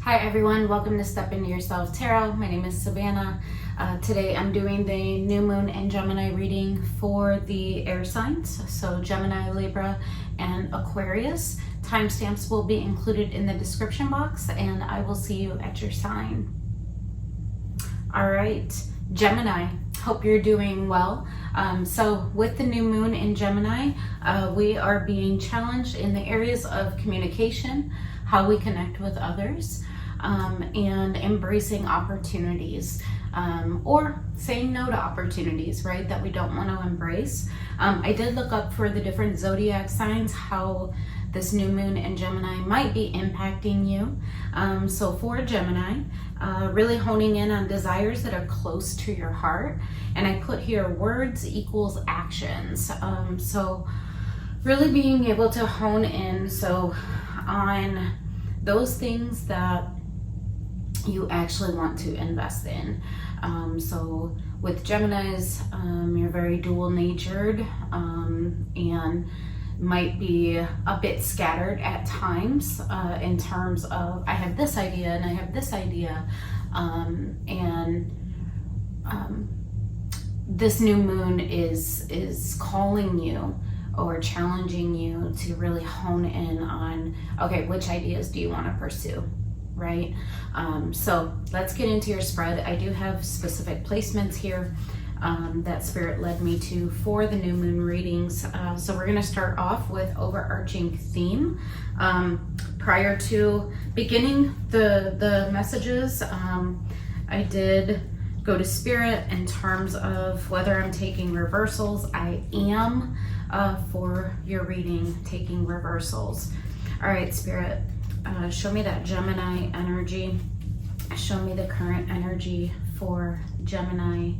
Hi everyone, welcome to Step Into Yourself Tarot. My name is Savannah. Today I'm doing the new moon and Gemini reading for the air signs, so Gemini, Libra, and Aquarius. Timestamps will be included in the description box, and I will see you at your sign. All right, Gemini, hope you're doing well. So with the new moon in Gemini, we are being challenged in the areas of communication, how we connect with others, and embracing opportunities, or saying no to opportunities, right, that we don't want to embrace. I did look up for the different zodiac signs, how this new moon in Gemini might be impacting you. So for Gemini, really honing in on desires that are close to your heart. And I put here words equals actions. So really being able to hone in on those things that you actually want to invest in. So with Geminis, you're very dual natured, and might be a bit scattered at times, in terms of I have this idea and I have this idea, this new moon is calling you or challenging you to really hone in on, okay, which ideas do you want to pursue, right? So let's get into your spread. I do have specific placements here that Spirit led me to for the new moon readings. So we're going to start off with overarching theme. Prior to beginning the messages, I did go to Spirit in terms of whether I'm taking reversals. I am, for your reading, taking reversals. All right, Spirit, show me that Gemini energy. Show me the current energy for Gemini.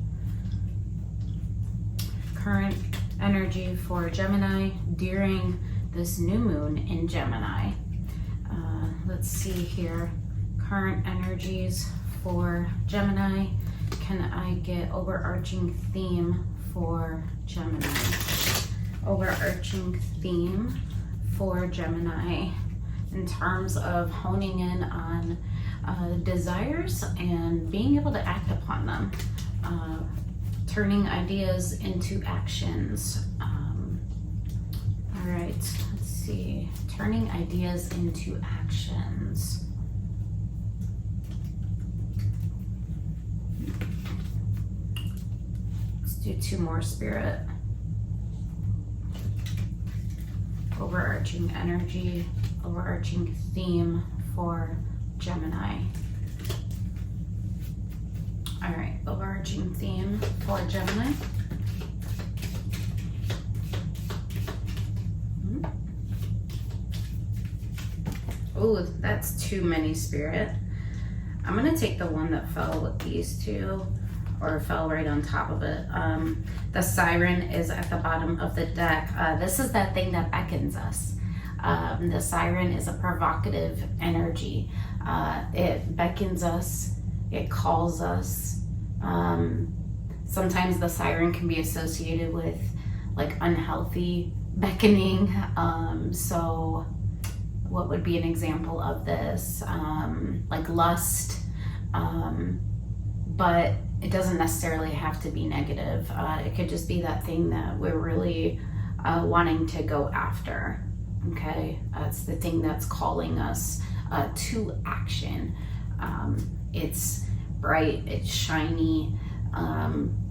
Current energy for Gemini during this new moon in Gemini. Let's see here. Current energies for Gemini. Can I get overarching theme for Gemini? Overarching theme for Gemini in terms of honing in on desires and being able to act upon them, turning ideas into actions. All right, let's see, turning ideas into actions. Let's do two more, Spirit. Overarching energy, overarching theme for Gemini. All right, overarching theme for Gemini. Oh, that's too many, Spirit. I'm gonna take the one that fell with these two, or fell right on top of it. The siren is at the bottom of the deck. This is that thing that beckons us. The siren is a provocative energy. It beckons us, it calls us. Sometimes the siren can be associated with like unhealthy beckoning. So what would be an example of this? Like lust, but it doesn't necessarily have to be negative. It could just be that thing that we're really wanting to go after. Okay, it's the thing that's calling us to action. It's bright, it's shiny.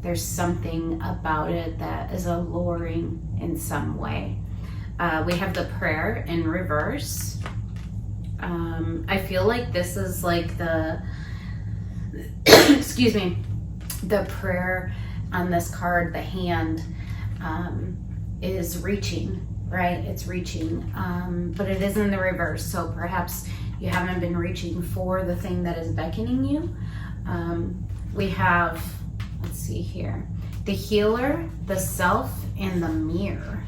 There's something about it that is alluring in some way. We have the prayer in reverse. I feel like this is like the, excuse me, the prayer on this card, the hand, is reaching, right? It's reaching, but it is in the reverse. So perhaps you haven't been reaching for the thing that is beckoning you. We have, let's see here, the healer, the self, and the mirror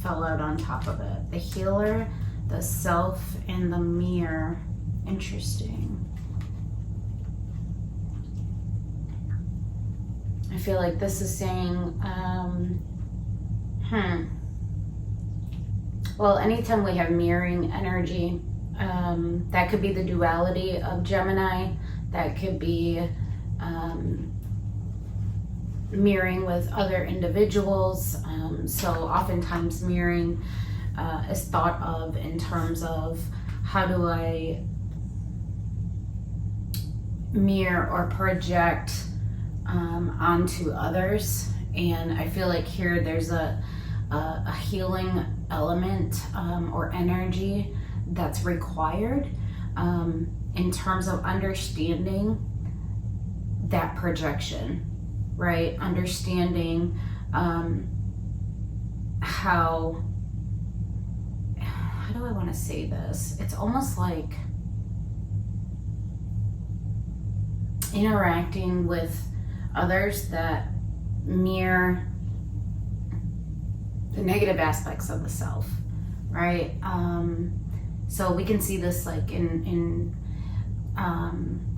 fell out on top of it. The healer, the self, and the mirror. Interesting. I feel like this is saying, well, anytime we have mirroring energy, That could be the duality of Gemini. That could be mirroring with other individuals. So oftentimes mirroring is thought of in terms of how do I mirror or project onto others. And I feel like here there's a healing element or energy that's required in terms of understanding that projection, right? Understanding how do I want to say this? It's almost like interacting with others that mirror the negative aspects of the self, right? So we can see this like in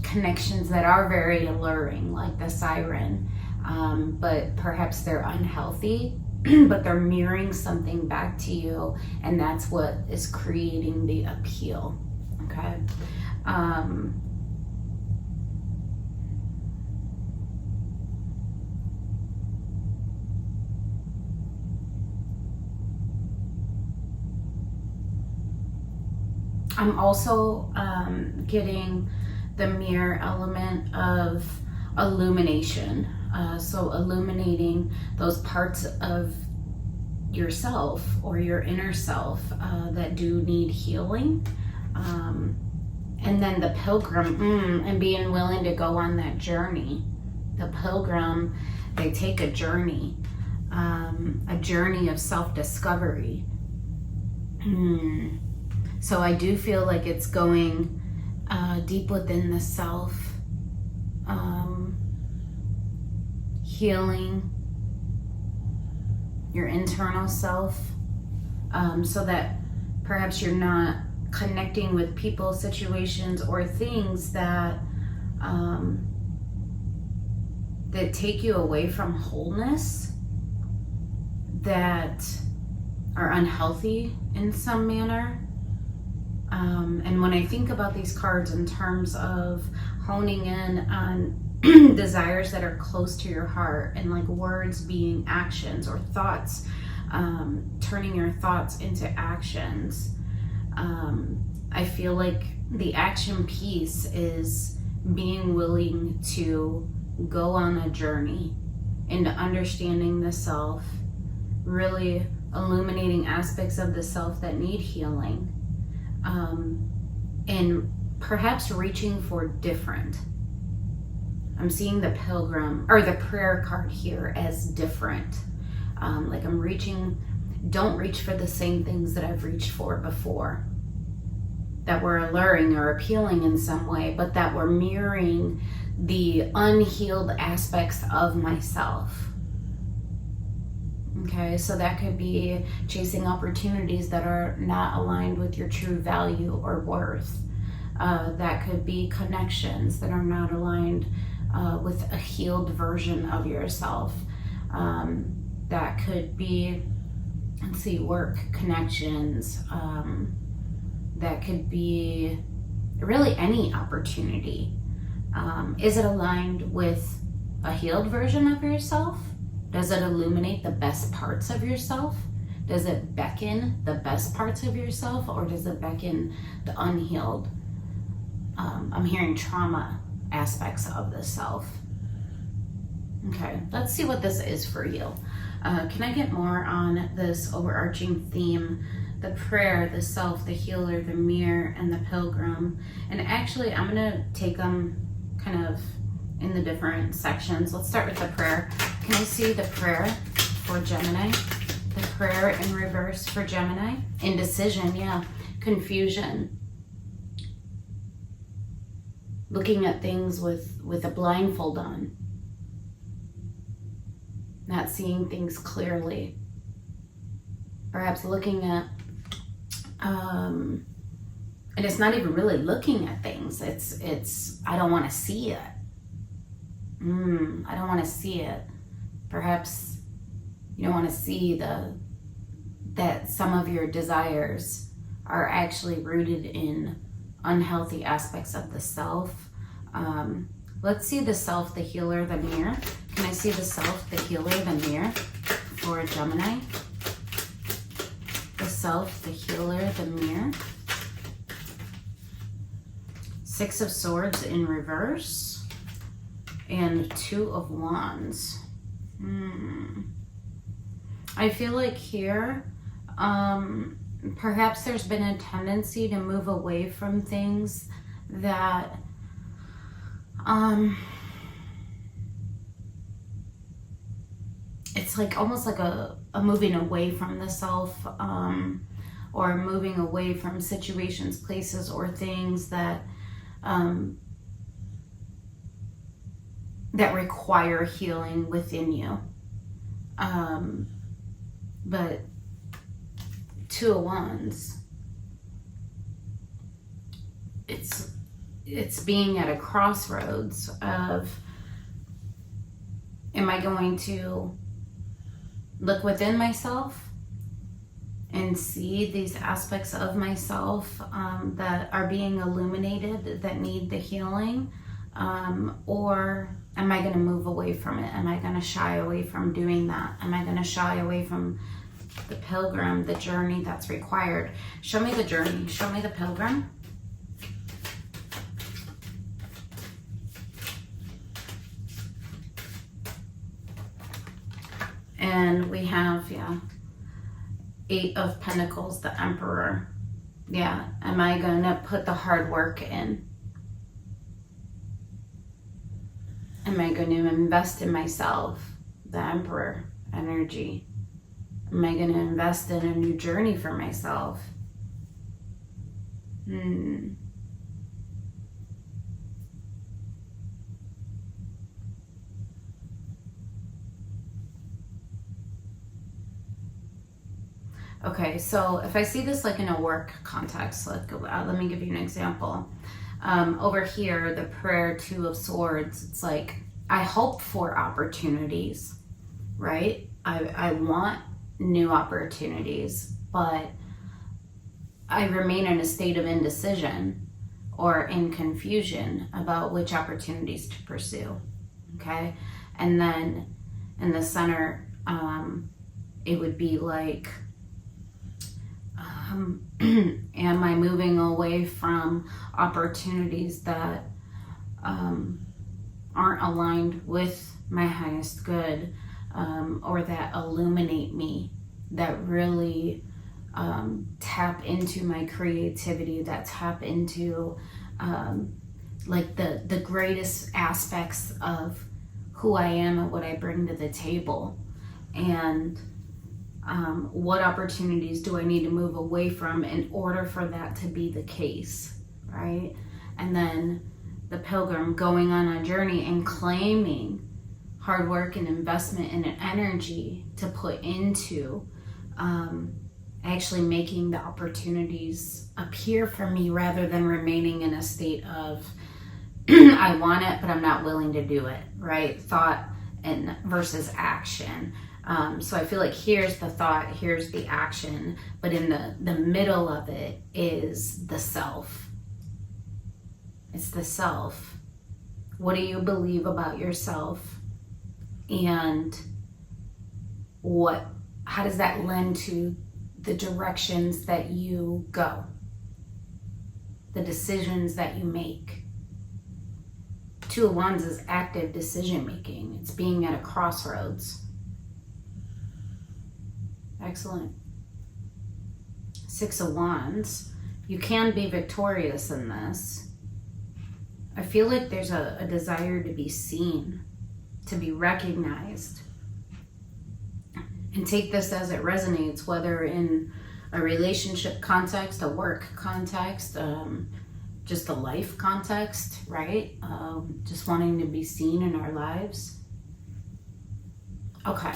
connections that are very alluring, like the siren, but perhaps they're unhealthy, but they're mirroring something back to you, and that's what is creating the appeal, okay? I'm also getting the mirror element of illumination. So illuminating those parts of yourself or your inner self that do need healing. And then the pilgrim, and being willing to go on that journey. The pilgrim, they take a journey of self-discovery. So I do feel like it's going deep within the self, healing your internal self, so that perhaps you're not connecting with people, situations, or things that that take you away from wholeness, that are unhealthy in some manner. And when I think about these cards in terms of honing in on desires that are close to your heart, and like words being actions or thoughts, turning your thoughts into actions, I feel like the action piece is being willing to go on a journey into understanding the self, really illuminating aspects of the self that need healing. And perhaps reaching for different. I'm seeing the pilgrim or the prayer card here as different. Like I'm reaching, don't reach for the same things that I've reached for before, that were alluring or appealing in some way, but that were mirroring the unhealed aspects of myself. Okay, so that could be chasing opportunities that are not aligned with your true value or worth. That could be connections that are not aligned with a healed version of yourself. That could be, let's see, work connections. That could be really any opportunity. Is it aligned with a healed version of yourself? Does it illuminate the best parts of yourself? Does it beckon the best parts of yourself, or does it beckon the unhealed? I'm hearing trauma aspects of the self. Okay, let's see what this is for you. Can I get more on this overarching theme? The prayer, the self, the healer, the mirror, and the pilgrim. And actually, I'm gonna take them kind of in the different sections. Let's start with the prayer. Can I see the prayer for Gemini? The prayer in reverse for Gemini. Indecision, yeah. Confusion. Looking at things with a blindfold on. Not seeing things clearly. Perhaps looking at, and it's not even really looking at things. It's I don't want to see it. I don't want to see it. Perhaps you don't want to see that some of your desires are actually rooted in unhealthy aspects of the self. Let's see the self, the healer, the mirror. Can I see the self, the healer, the mirror for Gemini? The self, the healer, the mirror. Six of Swords in reverse. And Two of Wands. I feel like here, perhaps there's been a tendency to move away from things that it's like almost like a moving away from the self, or moving away from situations, places, or things that that require healing within you. But Two of Wands, it's being at a crossroads of, am I going to look within myself and see these aspects of myself that are being illuminated, that need the healing, or am I going to move away from it? Am I going to shy away from doing that? Am I going to shy away from the pilgrim, the journey that's required? Show me the journey. Show me the pilgrim. And we have, Eight of Pentacles, the Emperor. Yeah, am I going to put the hard work in? Am I going to invest in myself? The Emperor energy. Am I going to invest in a new journey for myself? Okay, so if I see this like in a work context, let me give you an example. Over here, the prayer, Two of Swords, it's like, I hope for opportunities, right? I want new opportunities, but I remain in a state of indecision or in confusion about which opportunities to pursue, okay? And then in the center, it would be like, am I moving away from opportunities that aren't aligned with my highest good, or that illuminate me, that really tap into my creativity, that tap into like the greatest aspects of who I am and what I bring to the table. And what opportunities do I need to move away from in order for that to be the case, right? And then the pilgrim, going on a journey and claiming hard work and investment and energy to put into actually making the opportunities appear for me, rather than remaining in a state of I want it, but I'm not willing to do it, right? Thought and versus action. So I feel like here's the thought, here's the action, but in the middle of it is the self. It's the self. What do you believe about yourself? And how does that lend to the directions that you go? The decisions that you make? Two of Wands is active decision making. It's being at a crossroads. Excellent. Six of Wands. You can be victorious in this. I feel like there's a desire to be seen, to be recognized. And take this as it resonates, whether in a relationship context, a work context, just a life context, right? Just wanting to be seen in our lives. Okay.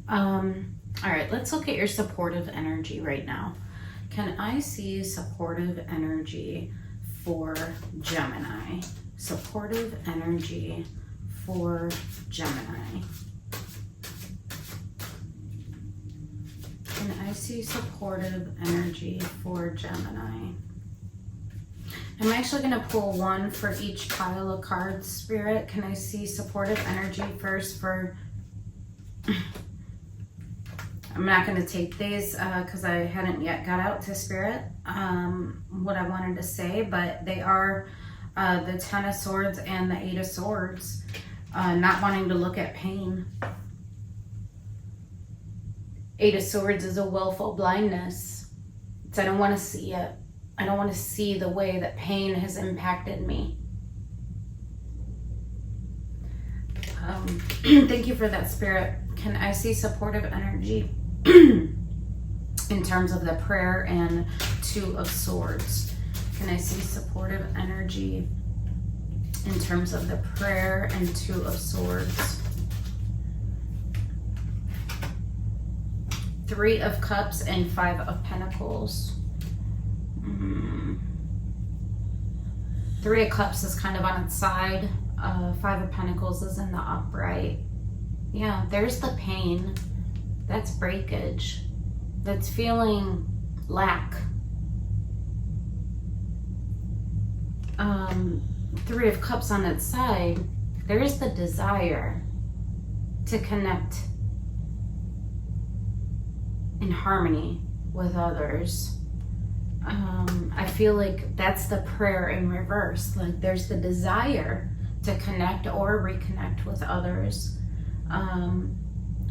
All right, let's look at your supportive energy right now. Can I see supportive energy for Gemini? Supportive energy for Gemini. Can I see supportive energy for Gemini? I'm actually going to pull one for each pile of cards, Spirit. Can I see supportive energy first for... I'm not going to take these because I hadn't yet got out to Spirit what I wanted to say, but they are the Ten of Swords and the Eight of Swords. Not wanting to look at pain. Eight of Swords is a willful blindness. It's I don't want to see it. I don't want to see the way that pain has impacted me. Thank you for that, Spirit. Can I see supportive energy in terms of the prayer and Two of Swords? Can I see supportive energy in terms of the prayer and Two of Swords? Three of Cups and Five of Pentacles. Three of Cups is kind of on its side. Five of Pentacles is in the upright. Yeah, there's the pain. That's breakage. That's feeling lack. Three of Cups on its side, there is the desire to connect in harmony with others. I feel like that's the prayer in reverse. Like there's the desire to connect or reconnect with others.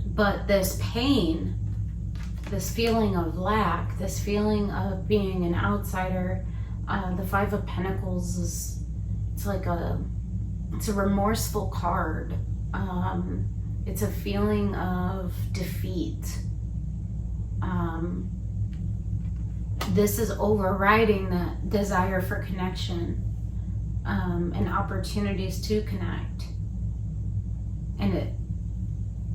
But this pain, this feeling of lack, this feeling of being an outsider, the Five of Pentacles is, it's a remorseful card. It's a feeling of defeat. This is overriding the desire for connection and opportunities to connect. And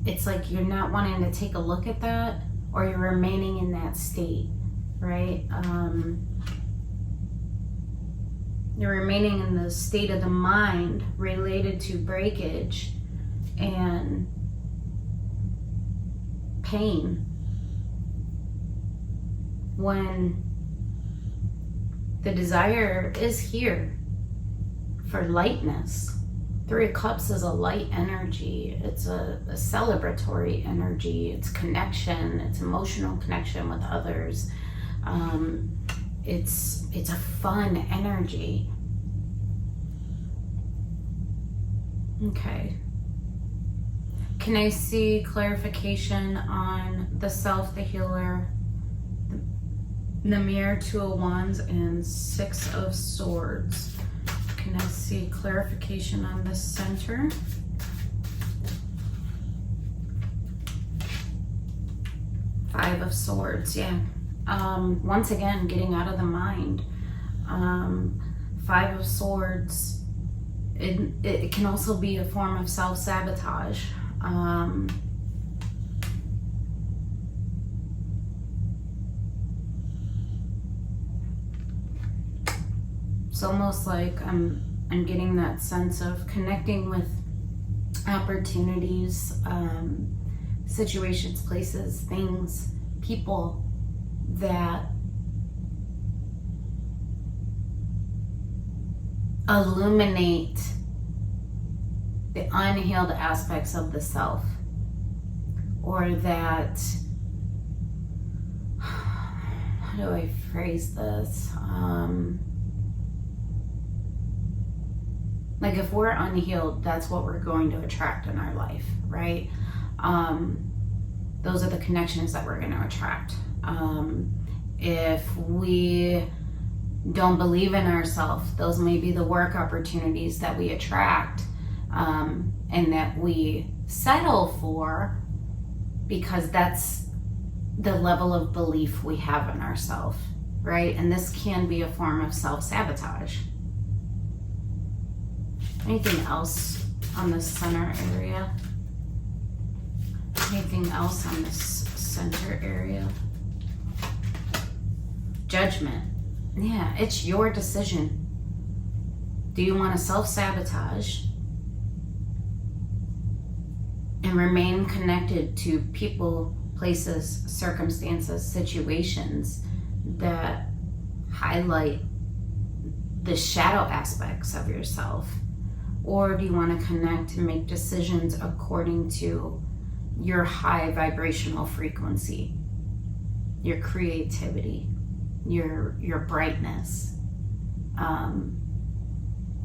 it's like you're not wanting to take a look at that, or you're remaining in that state, right? You're remaining in the state of the mind related to breakage and pain, when the desire is here for lightness. Three of Cups is a light energy. It's a celebratory energy. It's connection. It's emotional connection with others. It's a fun energy. Okay. Can I see clarification on the Self, the Healer, the Mirror, Two of Wands, and Six of Swords? Can I see clarification on the center? Five of Swords, yeah. Once again, getting out of the mind. Five of Swords, it can also be a form of self-sabotage. It's almost like I'm getting that sense of connecting with opportunities, situations, places, things, people that illuminate the unhealed aspects of the self, or that, how do I phrase this? Like if we're unhealed, that's what we're going to attract in our life, right? Those are the connections that we're going to attract. If we don't believe in ourselves, those may be the work opportunities that we attract, and that we settle for, because that's the level of belief we have in ourselves, right? And this can be a form of self-sabotage. Anything else on the center area? Anything else on this center area? Judgment. Yeah, it's your decision. Do you want to self-sabotage and remain connected to people, places, circumstances, situations that highlight the shadow aspects of yourself? Or do you want to connect and make decisions according to your high vibrational frequency, your creativity, your brightness,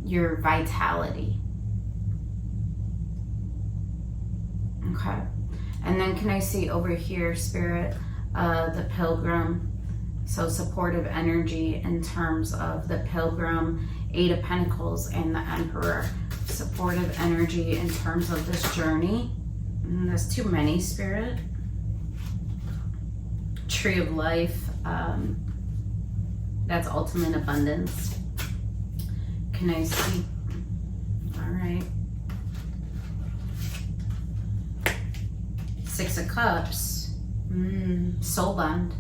your vitality? Okay. And then can I see over here, Spirit, the Pilgrim? So supportive energy in terms of the Pilgrim, Eight of Pentacles, and the Emperor. Supportive energy in terms of this journey. There's too many, Spirit. Tree of Life. That's ultimate abundance. Can I see? All right. Six of Cups. Soul bond.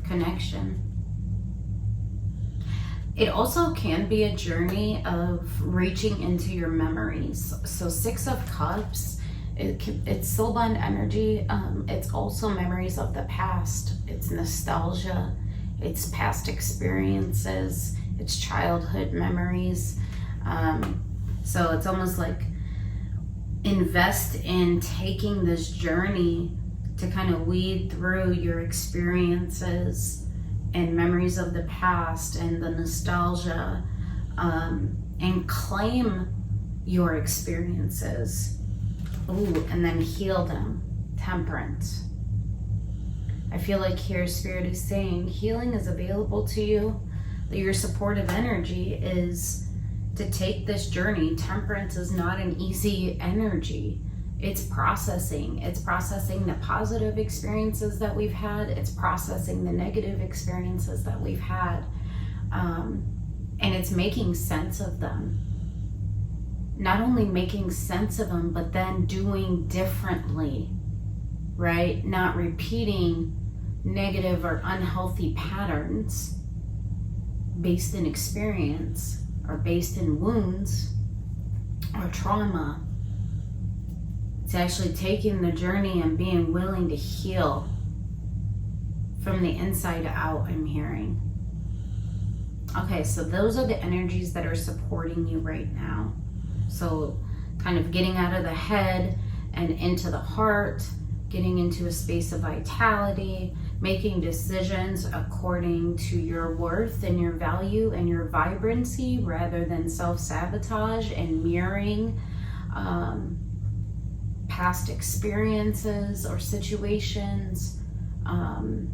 Connection. It also can be a journey of reaching into your memories. So Six of Cups, it's soul bond energy. It's also memories of the past. It's nostalgia. It's past experiences. It's childhood memories. So it's almost like invest in taking this journey to kind of weed through your experiences and memories of the past and the nostalgia, and claim your experiences. Ooh, and then heal them. Temperance. I feel like here Spirit is saying healing is available to you. That your supportive energy is to take this journey. Temperance is not an easy energy. It's processing. It's processing the positive experiences that we've had. It's processing the negative experiences that we've had. And it's making sense of them. Not only making sense of them, but then doing differently, right? Not repeating negative or unhealthy patterns based in experience or based in wounds or trauma. It's actually taking the journey and being willing to heal from the inside out, I'm hearing. Okay, so those are the energies that are supporting you right now. So kind of getting out of the head and into the heart, getting into a space of vitality, making decisions according to your worth and your value and your vibrancy rather than self-sabotage and mirroring past experiences or situations, and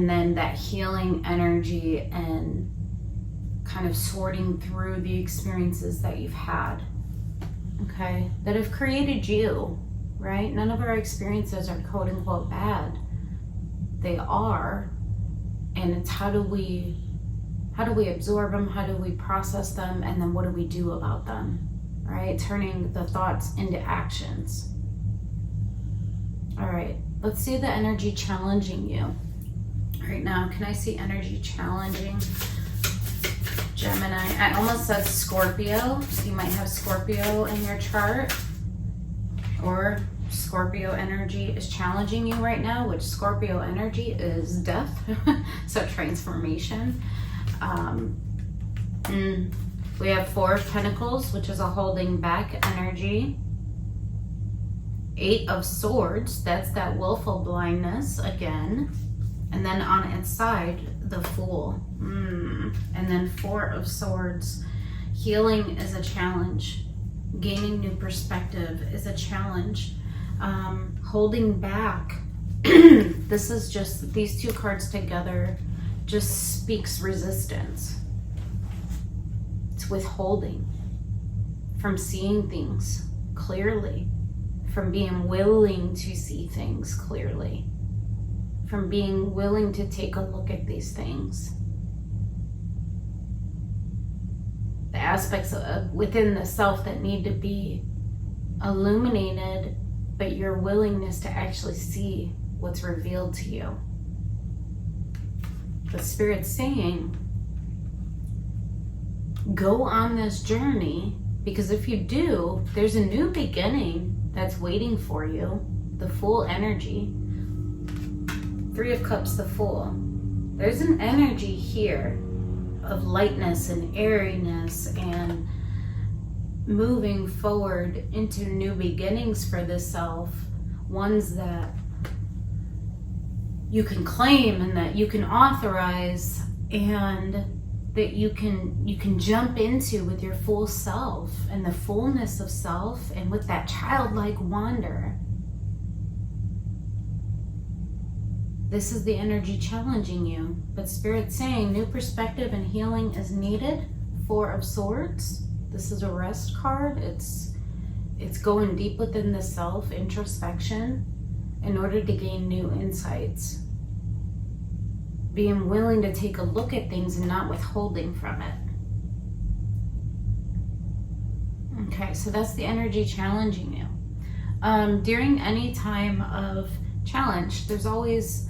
then that healing energy and kind of sorting through the experiences that you've had, okay, that have created you, right? None of our experiences are quote unquote bad. They are, and it's how do we absorb them, how do we process them, and then what do we do about them? Right? Turning the thoughts into actions. All right, let's see the energy challenging you right now. Can I see energy challenging Gemini? I almost said Scorpio, so you might have Scorpio in your chart, or Scorpio energy is challenging you right now, which Scorpio energy is death, so transformation. We have Four of Pentacles, which is a holding back energy. Eight of Swords, that's that willful blindness again. And then on its side, the Fool. And then Four of Swords. Healing is a challenge. Gaining new perspective is a challenge. Holding back. This is just, these two cards together just speaks resistance. It's withholding from seeing things clearly, from being willing to see things clearly, from being willing to take a look at these things. The aspects of within the self that need to be illuminated, but your willingness to actually see what's revealed to you. The Spirit's saying, go on this journey, because if you do, there's a new beginning that's waiting for you. the Fool energy. Three of Cups, the Fool. There's an energy here of lightness and airiness and moving forward into new beginnings for the self, ones that you can claim and that you can authorize and that you can jump into with your full self and the fullness of self and with that childlike wonder. This is the energy challenging you, but Spirit's saying new perspective and healing is needed. Four of Swords. This is a rest card. It's going deep within the self, introspection, in order to gain new insights. Being willing to take a look at things and not withholding from it. Okay, so that's the energy challenging you. During any time of challenge, there's always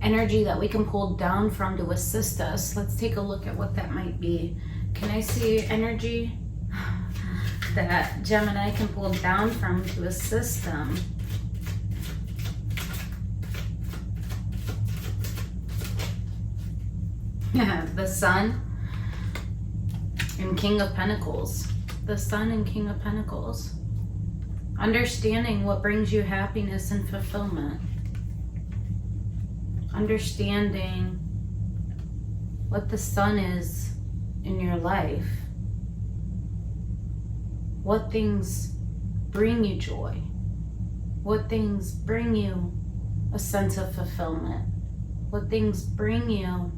energy that we can pull down from to assist us. Let's take a look at what that might be. Can I see energy that Gemini can pull down from to assist them? The Sun and King of Pentacles. The Sun and King of Pentacles. Understanding what brings you happiness and fulfillment. Understanding what the Sun is in your life. What things bring you joy. What things bring you a sense of fulfillment. What things bring you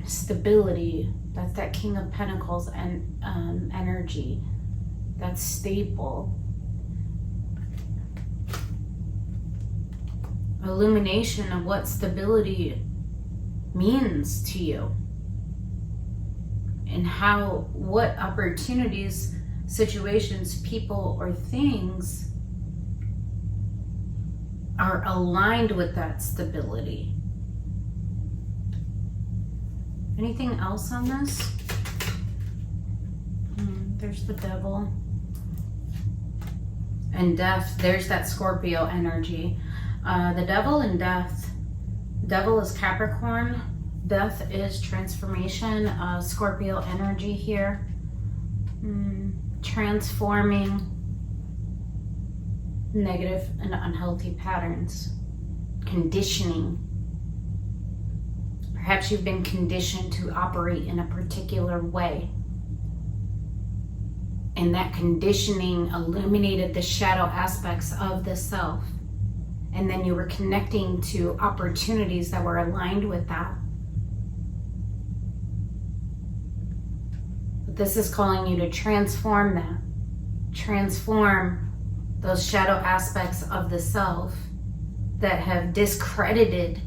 stability. That's that King of Pentacles and energy. That's stable. Illumination of what stability means to you. And what opportunities, situations, people, or things are aligned with that stability. Anything else on this? There's the Devil. And Death, there's that Scorpio energy. The Devil and Death. Devil is Capricorn. Death is transformation. Scorpio energy here. Transforming negative and unhealthy patterns. Conditioning. Perhaps you've been conditioned to operate in a particular way. And that conditioning illuminated the shadow aspects of the self. And then you were connecting to opportunities that were aligned with that. But this is calling you to transform that. Transform those shadow aspects of the self that have discredited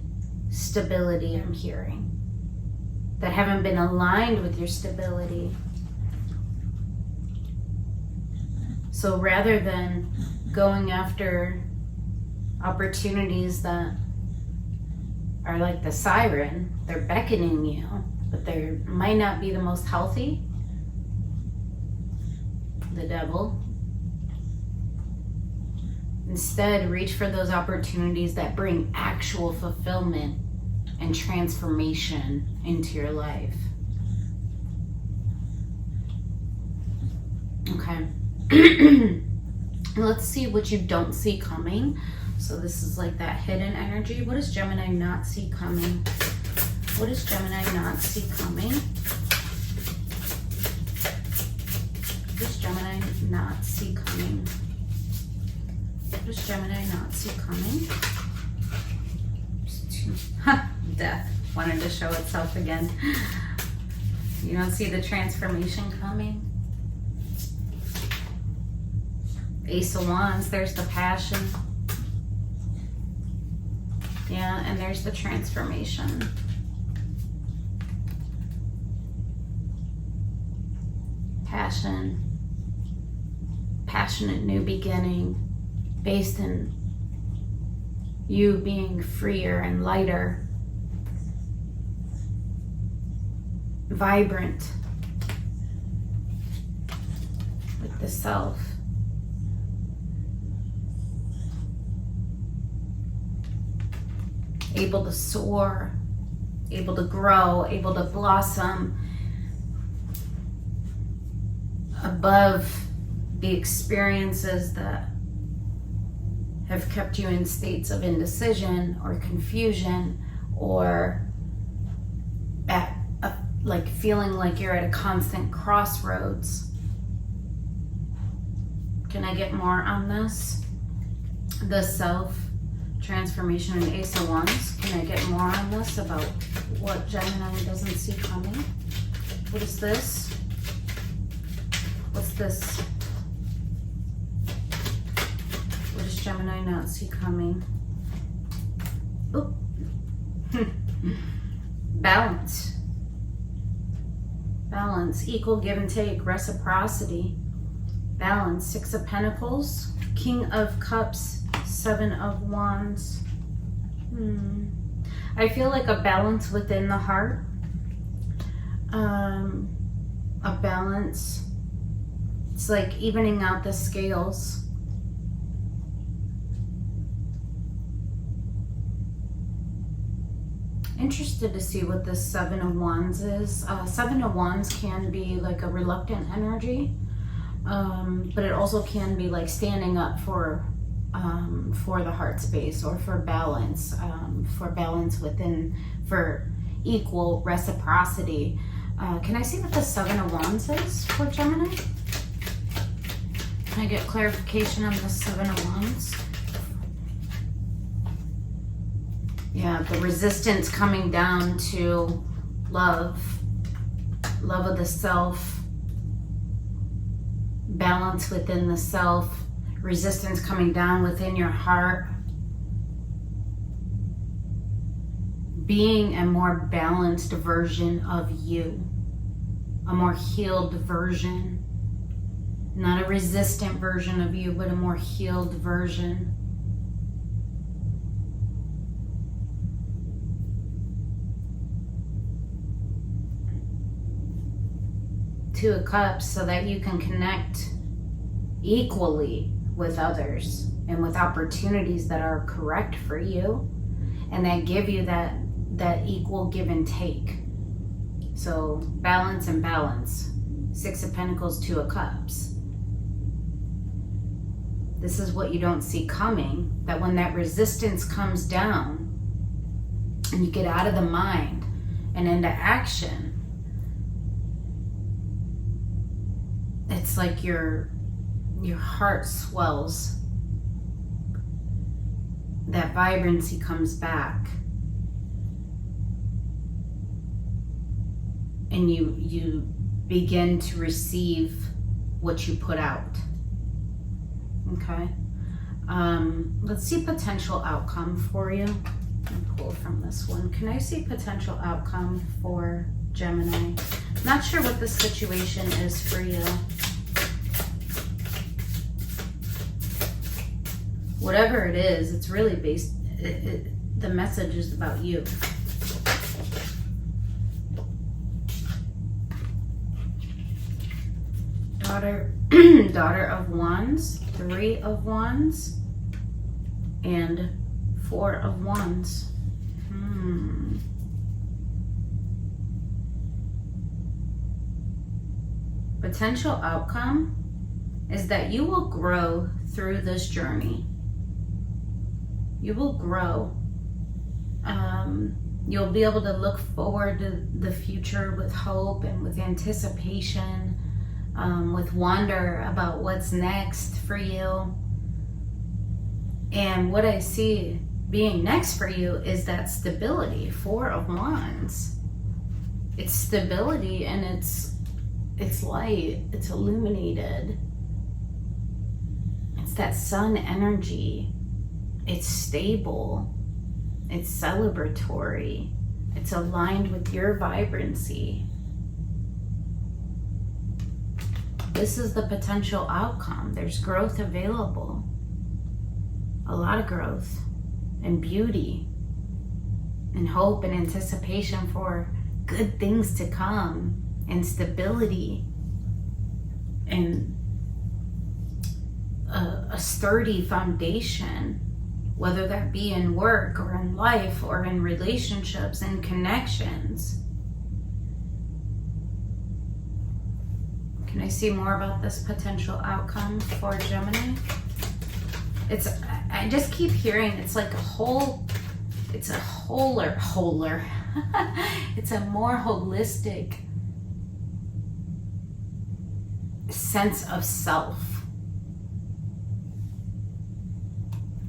stability, I'm hearing. That haven't been aligned with your stability. So rather than going after opportunities that are like the siren, they're beckoning you, but they might not be the most healthy. The Devil. Instead, reach for those opportunities that bring actual fulfillment and transformation into your life. Okay. Let's see what you don't see coming. So this is like that hidden energy. What does Gemini not see coming? What does Gemini not see coming? What does Gemini not see coming? What does Gemini not see coming? Death wanted to show itself again. You don't see the transformation coming? Ace of Wands, there's the passion. Yeah, and there's the transformation. Passion. Passionate new beginning based in you being freer and lighter. Vibrant. With the self. Able to soar, able to grow, able to blossom above the experiences that have kept you in states of indecision or confusion, or at like feeling like you're at a constant crossroads. Can I get more on this? The self, transformation, and Ace of Wands. Can I get more on this about what Gemini doesn't see coming? What is this? What's this? What does Gemini not see coming? Oh. Balance. Balance, equal give and take, reciprocity. Balance, Six of Pentacles, King of Cups, Seven of Wands. I feel like a balance within the heart. A balance. It's like evening out the scales. Interested to see what this Seven of Wands is. Seven of Wands can be like a reluctant energy, but it also can be like standing up for the heart space, or for balance within, for equal reciprocity. Can I see what the Seven of Wands is for Gemini? Can I get clarification on the Seven of Wands? Yeah, the resistance coming down to love of the self, balance within the self, resistance coming down within your heart, being a more balanced version of you, a more healed version, not a resistant version of you, but a more healed version. Two of Cups, so that you can connect equally with others and with opportunities that are correct for you, and that give you that equal give and take. So balance and balance. Six of Pentacles, Two of Cups. This is what you don't see coming, that when that resistance comes down and you get out of the mind and into action, it's like your heart swells. That vibrancy comes back. And you begin to receive what you put out. Okay? Let's see potential outcome for you. I'll pull from this one. Can I see potential outcome for Gemini? Not sure what the situation is for you. Whatever it is, it's really based, the message is about you. Daughter of Wands, Three of Wands, and Four of Wands. Potential outcome is that you will grow through this journey. You will grow. You'll be able to look forward to the future with hope and with anticipation, with wonder about what's next for you. And what I see being next for you is that stability. Four of Wands. It's stability, and it's light, it's illuminated. It's that sun energy. It's stable. It's celebratory. It's aligned with your vibrancy. This is the potential outcome. There's growth available. A lot of growth and beauty and hope and anticipation for good things to come, and stability and a sturdy foundation, whether that be in work or in life or in relationships and connections. Can I see more about this potential outcome for Gemini? I just keep hearing it's like a whole, it's a wholer. It's a more holistic sense of self.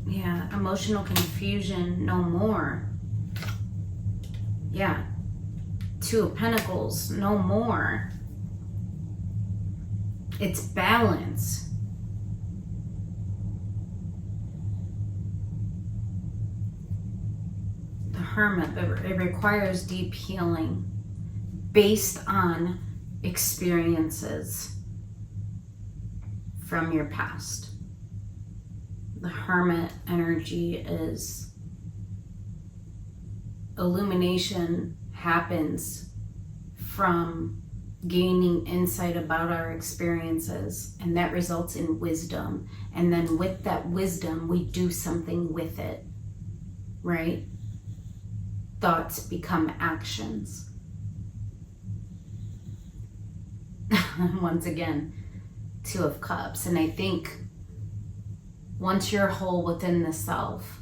Yeah, emotional confusion, no more. Yeah, Two of Pentacles, no more. It's balance. The Hermit, it requires deep healing based on experiences from your past. The Hermit energy is illumination happens from gaining insight about our experiences, and that results in wisdom. And then with that wisdom, we do something with it, right? Thoughts become actions. Once again, Two of Cups. And I think once you're whole within the self,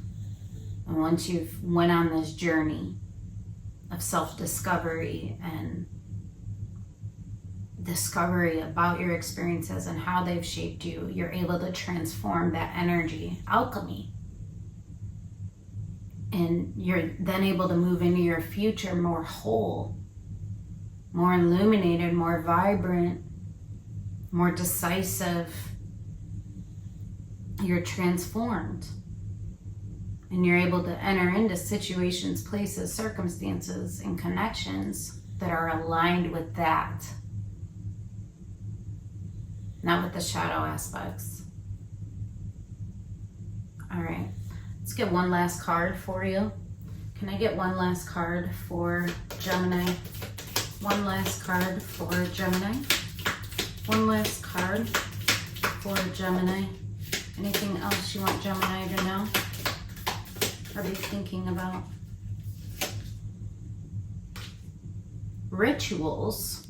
and once you've went on this journey of self-discovery and discovery about your experiences and how they've shaped you, you're able to transform that energy, alchemy. And you're then able to move into your future more whole, more illuminated, more vibrant, more decisive. You're transformed. And you're able to enter into situations, places, circumstances, and connections that are aligned with that. Not with the shadow aspects. All right, let's get one last card for you. Can I get one last card for Gemini? One last card for Gemini. One last card for Gemini. Anything else you want Gemini to know or be thinking about? Rituals.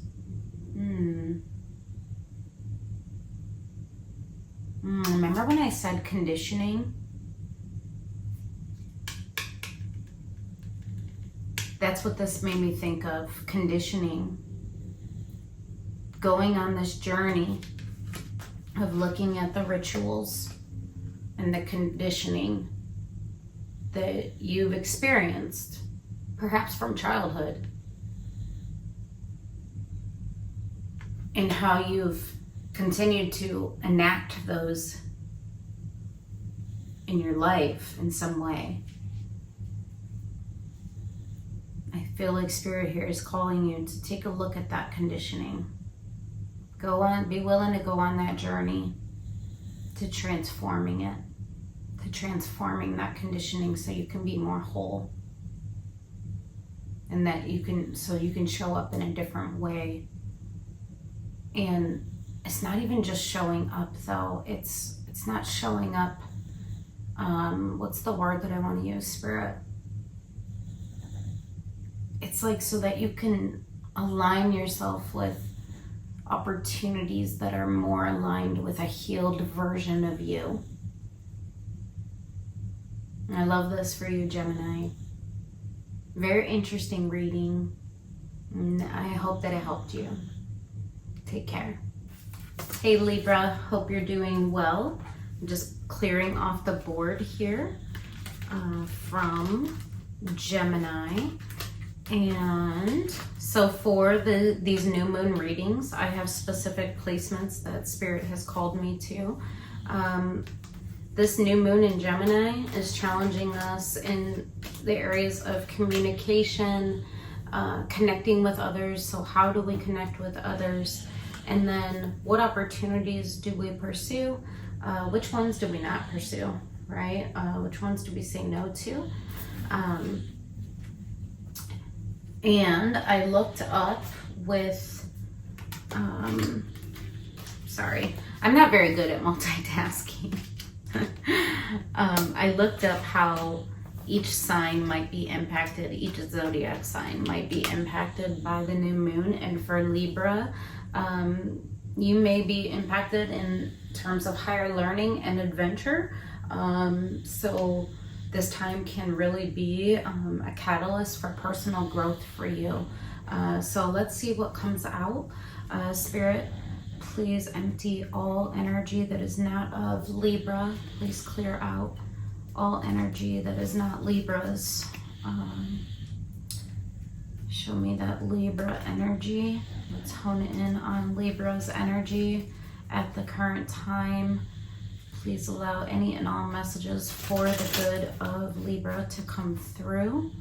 Remember when I said conditioning? That's what this made me think of, conditioning. Going on this journey of looking at the rituals and the conditioning that you've experienced, perhaps from childhood, and how you've continued to enact those in your life in some way. I feel like Spirit here is calling you to take a look at that conditioning. Go on, be willing to go on that journey to transforming it, to transforming that conditioning so you can be more whole. And that you can, so you can show up in a different way. And it's not even just showing up though. It's not showing up, what's the word that I want to use, Spirit? It's like so that you can align yourself with opportunities that are more aligned with a healed version of you. I love this for you, Gemini. Very interesting reading. And I hope that it helped you. Take care. Hey Libra, hope you're doing well. I'm just clearing off the board here from Gemini. And so for these new moon readings, I have specific placements that Spirit has called me to. This new moon in Gemini is challenging us in the areas of communication, connecting with others. So how do we connect with others? And then what opportunities do we pursue? Which ones do we not pursue, right? Which ones do we say no to? And I looked up with, I'm not very good at multitasking. I looked up how each sign might be impacted, each zodiac sign might be impacted by the new moon. And for Libra, you may be impacted in terms of higher learning and adventure. So this time can really be a catalyst for personal growth for you. So let's see what comes out. Spirit, please empty all energy that is not of Libra. Please clear out all energy that is not Libra's. Show me that Libra energy. Let's hone in on Libra's energy at the current time. Please allow any and all messages for the good of Libra to come through.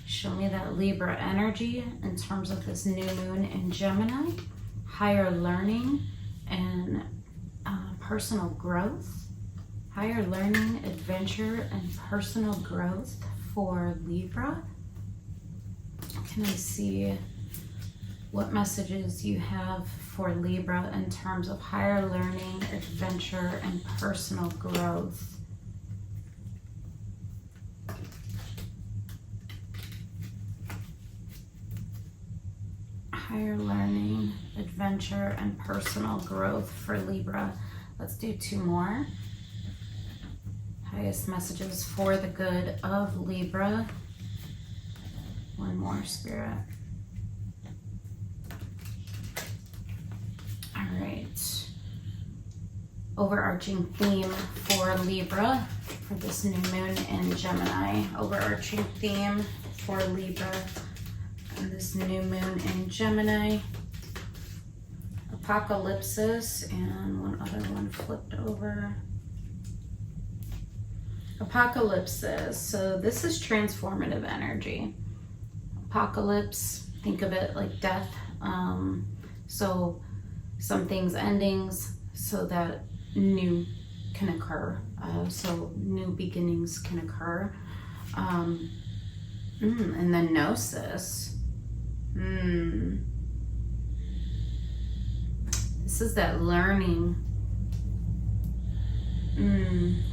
Show me that Libra energy in terms of this new moon in Gemini, higher learning and personal growth. Higher learning, adventure, and personal growth for Libra. Can I see what messages you have for Libra in terms of higher learning, adventure, and personal growth? Higher learning, adventure, and personal growth for Libra. Let's do 2 more. Highest messages for the good of Libra. 1 more, Spirit. All right. Overarching theme for Libra for this new moon in Gemini. Overarching theme for Libra and this new moon in Gemini. Apocalypsis, and one other one flipped over. Apocalypsis. So this is transformative energy. Apocalypse, think of it like death. So some things endings so that new can occur. So new beginnings can occur. And then gnosis. This is that learning.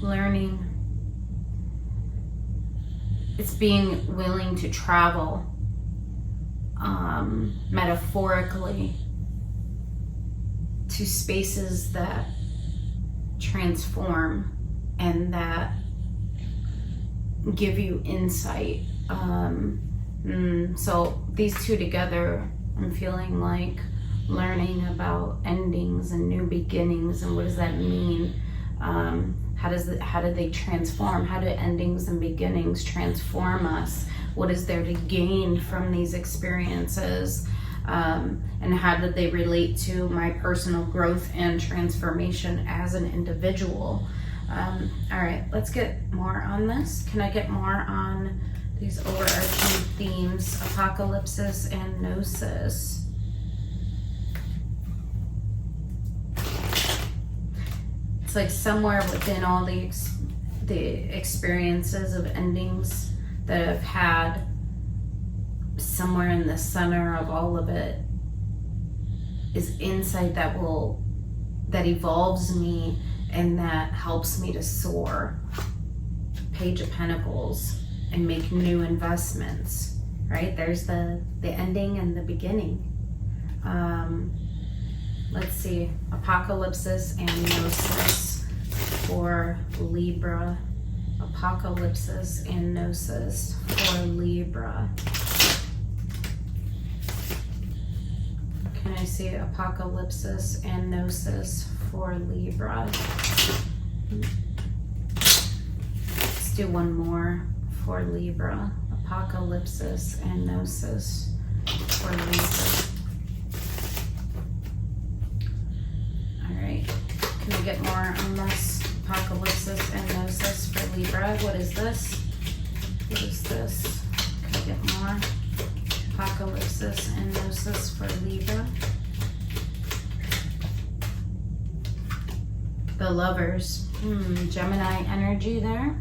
Learning. It's being willing to travel, metaphorically, to spaces that transform and that give you insight. So these two together, I'm feeling like learning about endings and new beginnings, and what does that mean? How do they transform? How do endings and beginnings transform us? What is there to gain from these experiences? And how do they relate to my personal growth and transformation as an individual? All right, let's get more on this. Can I get more on these overarching themes, apocalypsis and gnosis? It's like somewhere within all the experiences of endings that I've had, somewhere in the center of all of it is insight that evolves me and that helps me to soar. Page of Pentacles, and make new investments, right? There's the ending and the beginning. Let's see, apocalypsis and gnosis for Libra. Apocalypsis and gnosis for Libra. Can I see apocalypsis and gnosis for Libra? Let's do 1 more for Libra. Apocalypsis and gnosis for Libra. Can we get more on this? Apocalypsis and gnosis for Libra. What is this? What is this? Can we get more? Apocalypsis and gnosis for Libra. The Lovers. Gemini energy there.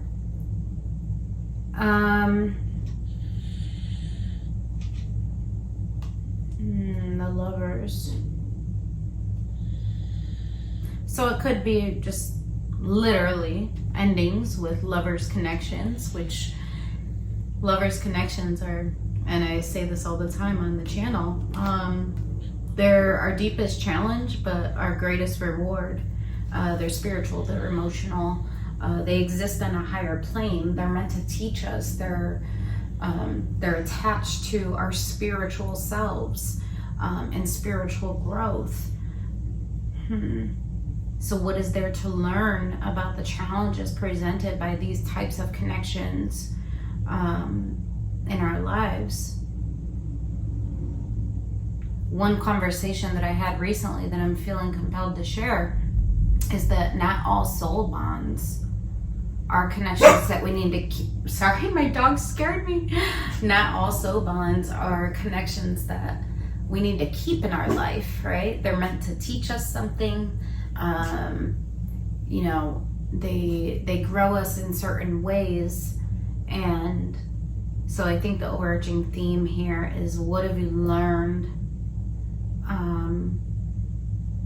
The Lovers. So it could be just literally endings with lovers connections, which lovers connections are, and I say this all the time on the channel, they're our deepest challenge, but our greatest reward. They're spiritual, they're emotional, they exist on a higher plane. They're meant to teach us. They're attached to our spiritual selves and spiritual growth. So what is there to learn about the challenges presented by these types of connections in our lives? One conversation that I had recently that I'm feeling compelled to share is that not all soul bonds are connections that we need to keep. Sorry, my dog scared me. Not all soul bonds are connections that we need to keep in our life, right? They're meant to teach us something. You know, they grow us in certain ways. And so I think the overarching theme here is, what have you learned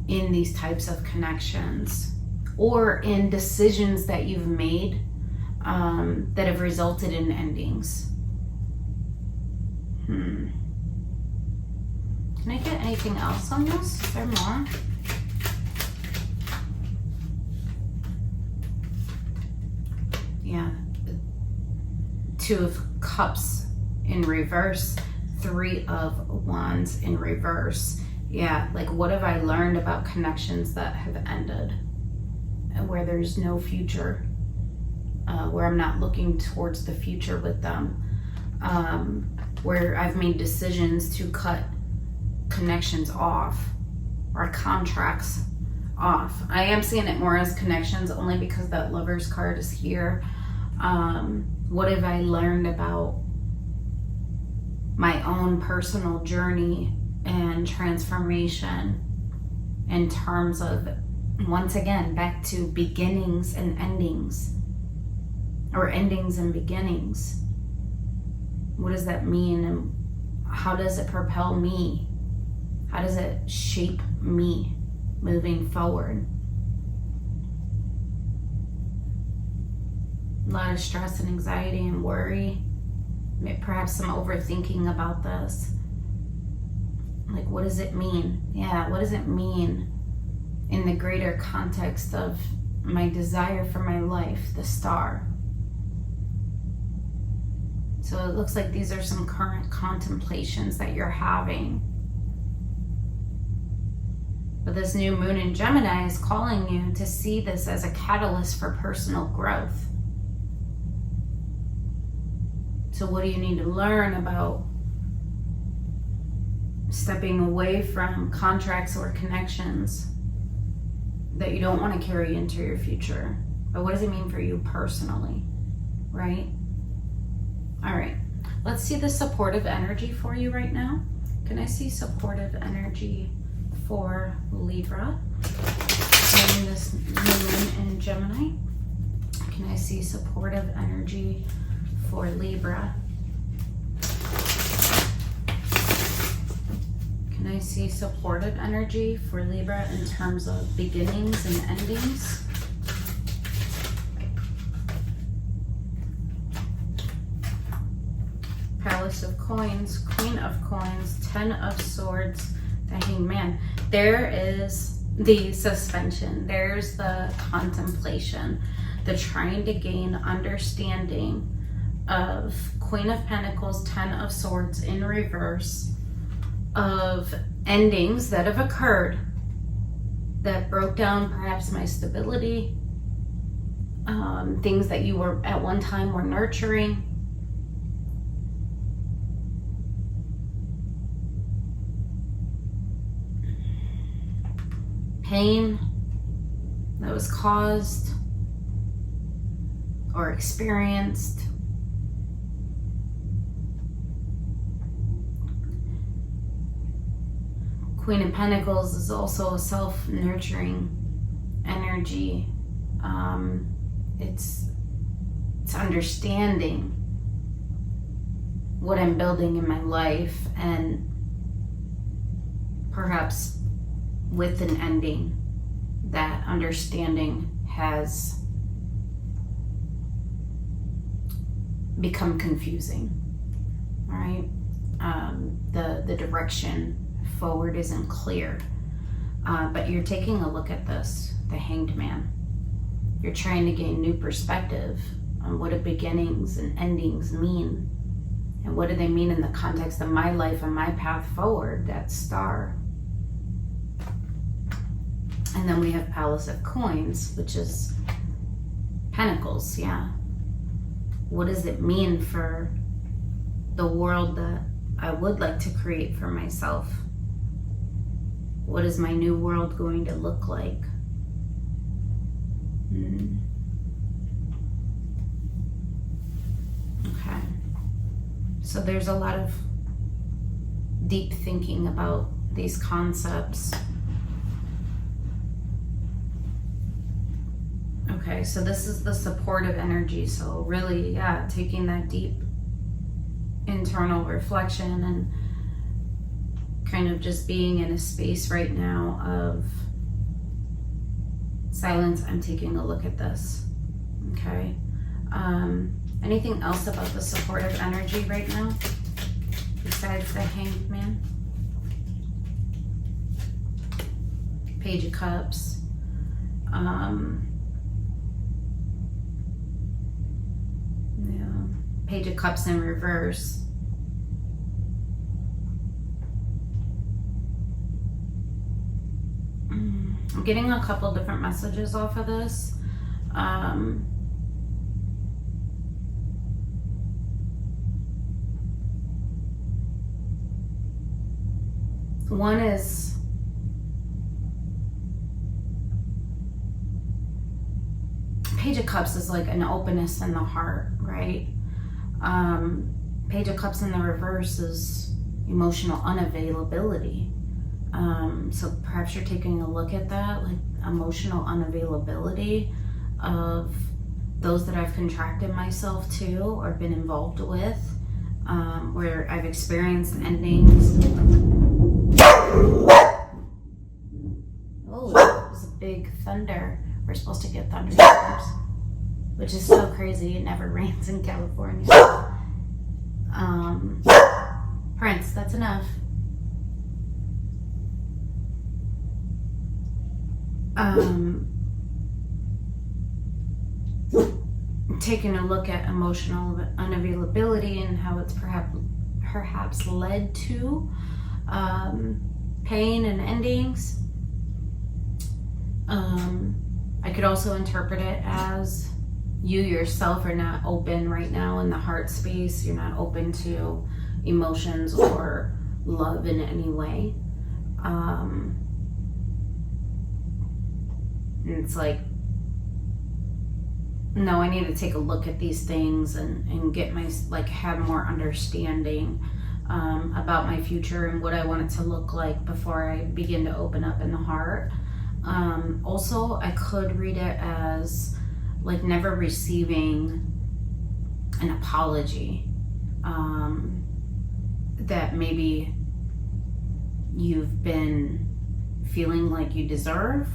in these types of connections, or in decisions that you've made that have resulted in endings? Can I get anything else on this? Is there more? Yeah. Two of Cups in reverse, Three of Wands in reverse. Yeah, like, what have I learned about connections that have ended and where there's no future, where I'm not looking towards the future with them, where I've made decisions to cut connections off or contracts off. I am seeing it more as connections only because that Lovers card is here. What have I learned about my own personal journey and transformation in terms of, once again, back to beginnings and endings, or endings and beginnings? What does that mean, and how does it propel me? How does it shape me moving forward? A lot of stress and anxiety and worry, perhaps some overthinking about this. Like, what does it mean? Yeah, what does it mean in the greater context of my desire for my life, the Star? So it looks like these are some current contemplations that you're having. But this new moon in Gemini is calling you to see this as a catalyst for personal growth. So what do you need to learn about stepping away from contracts or connections that you don't want to carry into your future? But what does it mean for you personally, right? All right, let's see the supportive energy for you right now. Can I see supportive energy for Libra in this moon in Gemini? Can I see supportive energy for Libra? Can I see supportive energy for Libra in terms of beginnings and endings? Palace of Coins, Queen of Coins, Ten of Swords, the Hanged Man. There is the suspension. There's the contemplation, the trying to gain understanding of Queen of Pentacles, Ten of Swords in reverse, of endings that have occurred that broke down perhaps my stability, things that you were at one time were nurturing. Pain that was caused or experienced. Queen of Pentacles is also a self-nurturing energy. It's understanding what I'm building in my life, and perhaps with an ending, that understanding has become confusing, right? The direction forward isn't clear, but you're taking a look at this, the Hanged Man. You're trying to gain new perspective on what do beginnings and endings mean, and what do they mean in the context of my life and my path forward, that star. And then we have Palace of Coins, which is Pentacles, yeah. What does it mean for the world that I would like to create for myself? What is my new world going to look like? Okay. So there's a lot of deep thinking about these concepts. Okay, so this is the supportive energy. So really, yeah, taking that deep internal reflection and kind of just being in a space right now of silence. I'm taking a look at this. Okay. Anything else about the supportive energy right now besides the Hanged Man? Page of Cups. Page of Cups in reverse. I'm getting a couple different messages off of this. One is Page of Cups is like an openness in the heart, right? Page of Cups in the reverse is emotional unavailability. So perhaps you're taking a look at that, like emotional unavailability of those that I've contracted myself to or been involved with, where I've experienced endings. Oh, it was a big thunder. We're supposed to get thunderstorms, which is so crazy. It never rains in California. Prince, that's enough. Taking a look at emotional unavailability and how it's perhaps led to pain and endings. I could also interpret it as you yourself are not open right now in the heart space. You're not open to emotions or love in any way. And it's like, no, I need to take a look at these things and get have more understanding about my future and what I want it to look like before I begin to open up in the heart. Also, I could read it as like never receiving an apology that maybe you've been feeling like you deserve.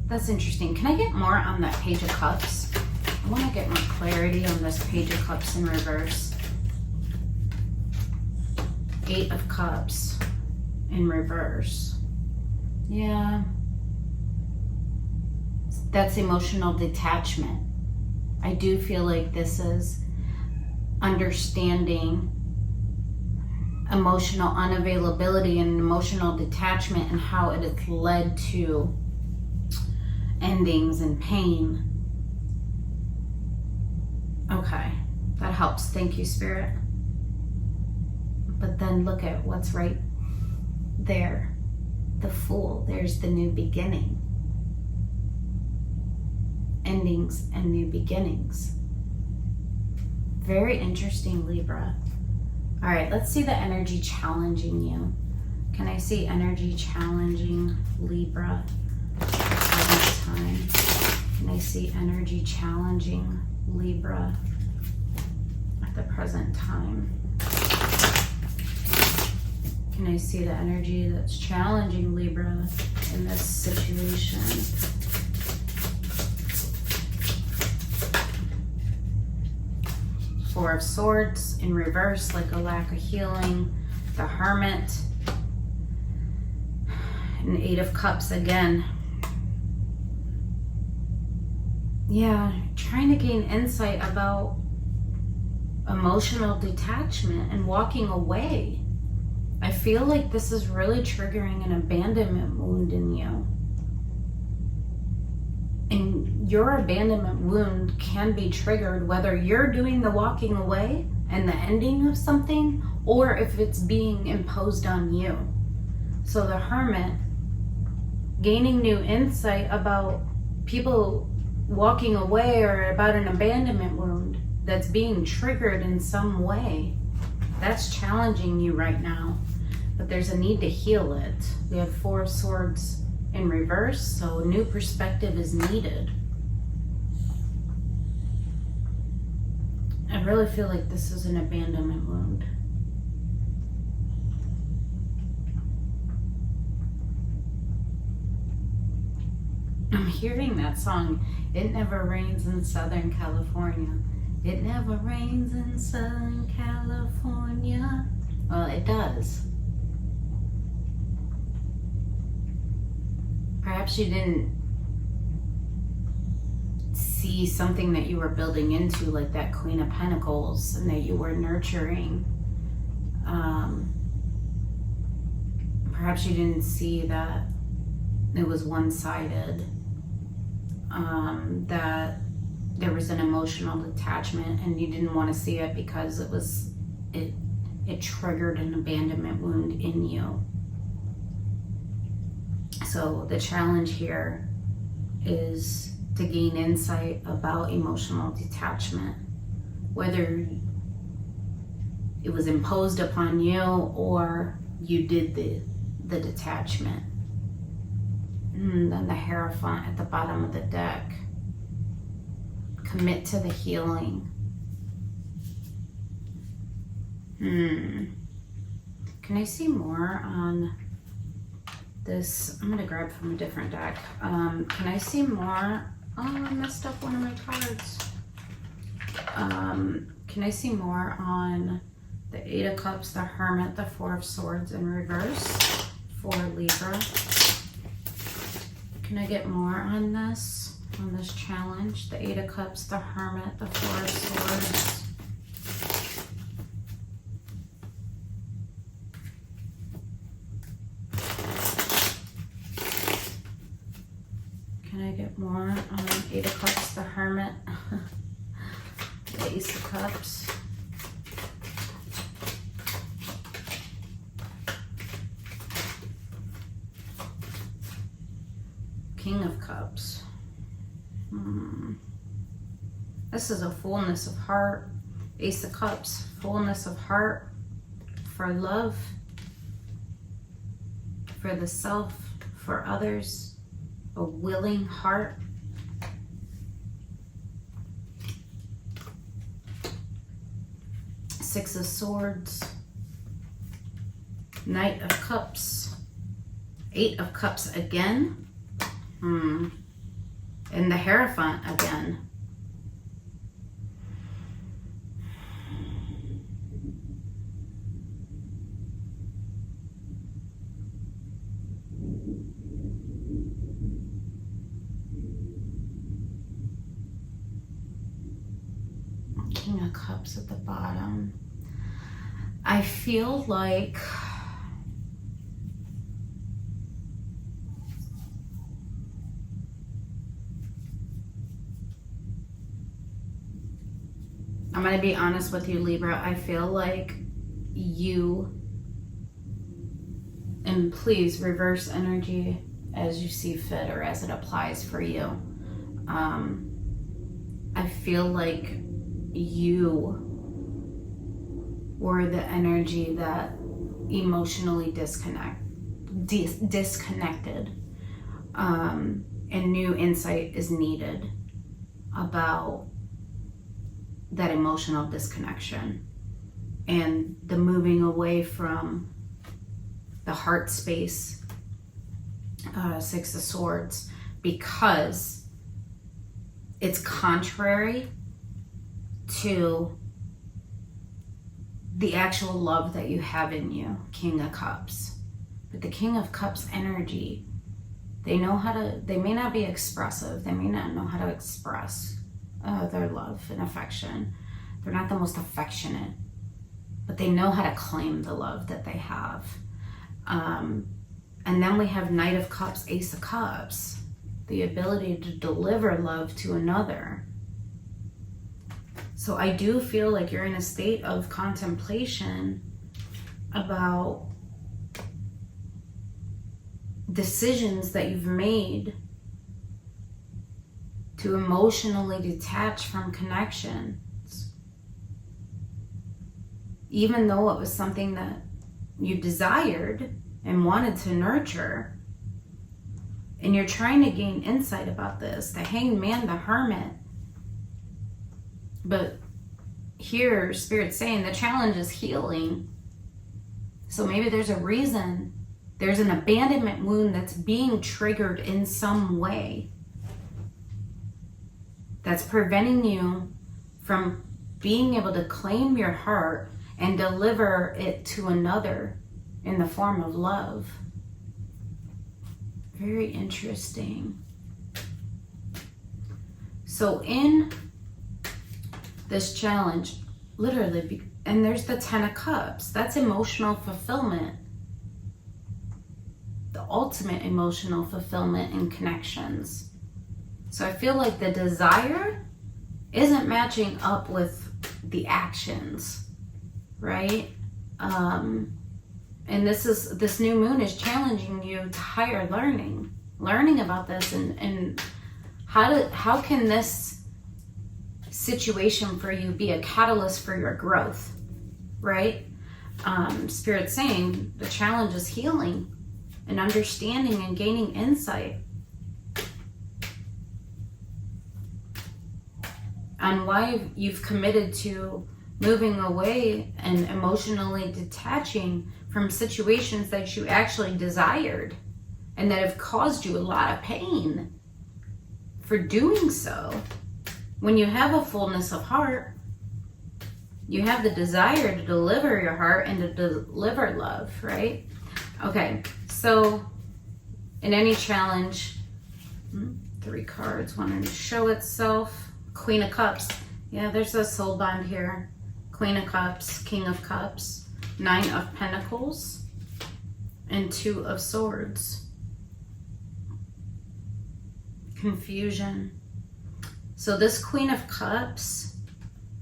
That's interesting. Can I get more on that Page of Cups? I want to get more clarity on this Page of Cups in reverse. 8 of Cups in reverse. Yeah. That's emotional detachment. I do feel like this is understanding emotional unavailability and emotional detachment and how it has led to endings and pain. Okay, that helps. Thank you, Spirit. But then look at what's right there. The Fool. There's the new beginning. Endings and new beginnings. Very interesting, Libra. All right, let's see the energy challenging you. Can I see energy challenging Libra at this time? Can I see energy challenging Libra at the present time? Can I see the energy that's challenging Libra in this situation. Four of Swords in reverse, like a lack of healing. The Hermit. And Eight of Cups again. Yeah, trying to gain insight about emotional detachment and walking away. I feel like this is really triggering an abandonment wound in you. And your abandonment wound can be triggered whether you're doing the walking away and the ending of something, or if it's being imposed on you. So the Hermit, gaining new insight about people walking away or about an abandonment wound that's being triggered in some way, that's challenging you right now. But there's a need to heal it. We have Four of Swords in reverse, so a new perspective is needed. I really feel like this is an abandonment wound. I'm hearing that song, It Never Rains in Southern California. It never rains in Southern California. Well, it does. Perhaps you didn't see something that you were building into, like that Queen of Pentacles, and that you were nurturing. Perhaps you didn't see that it was one-sided, that there was an emotional attachment, and you didn't want to see it because it triggered an abandonment wound in you. So the challenge here is to gain insight about emotional detachment, whether it was imposed upon you or you did the detachment. And then the Hierophant at the bottom of the deck. Commit to the healing. Can I see more on this? I'm gonna grab from a different deck. Can I see more? Oh, I messed up one of my cards. Can I see more on the Eight of Cups, the Hermit, the Four of Swords in reverse for Libra? Can I get more on this challenge? The Eight of Cups, the Hermit, the Four of Swords. Can I get more on Eight of Cups, the Hermit, the Ace of Cups? King of Cups. This is a fullness of heart. Ace of Cups, fullness of heart for love, for the self, for others, a willing heart. Six of Swords, Knight of Cups, Eight of Cups again. And the Hierophant again. King of Cups at the bottom. I feel like I'm going to be honest with you, Libra. I feel like you, and please reverse energy as you see fit or as it applies for you. I feel like you were the energy that emotionally disconnected, and new insight is needed about that emotional disconnection and the moving away from the heart space Six of Swords, because it's contrary to the actual love that you have in you, King of Cups. But the King of Cups energy, they may not be expressive. They may not know how to express their love and affection. They're not the most affectionate, but they know how to claim the love that they have. And then we have Knight of Cups, Ace of Cups, the ability to deliver love to another. So I do feel like you're in a state of contemplation about decisions that you've made to emotionally detach from connections, even though it was something that you desired and wanted to nurture. And you're trying to gain insight about this, the Hanged Man, the Hermit. But here, Spirit's saying the challenge is healing. So maybe there's a reason. There's an abandonment wound that's being triggered in some way that's preventing you from being able to claim your heart and deliver it to another in the form of love. Very interesting. So in this challenge, literally, and there's the Ten of Cups, that's emotional fulfillment. The ultimate emotional fulfillment in connections. So I feel like the desire isn't matching up with the actions, right? And this new moon is challenging you to higher learning about this, and how can this situation for you be a catalyst for your growth, right? Spirit's saying the challenge is healing and understanding and gaining insight on why you've committed to moving away and emotionally detaching from situations that you actually desired and that have caused you a lot of pain for doing so. When you have a fullness of heart, you have the desire to deliver your heart and to deliver love, right? Okay, so in any challenge, 3 cards wanting to show itself. Queen of Cups. Yeah, there's a soul bond here. Queen of Cups, King of Cups, 9 of Pentacles, and 2 of Swords. Confusion. So this Queen of Cups,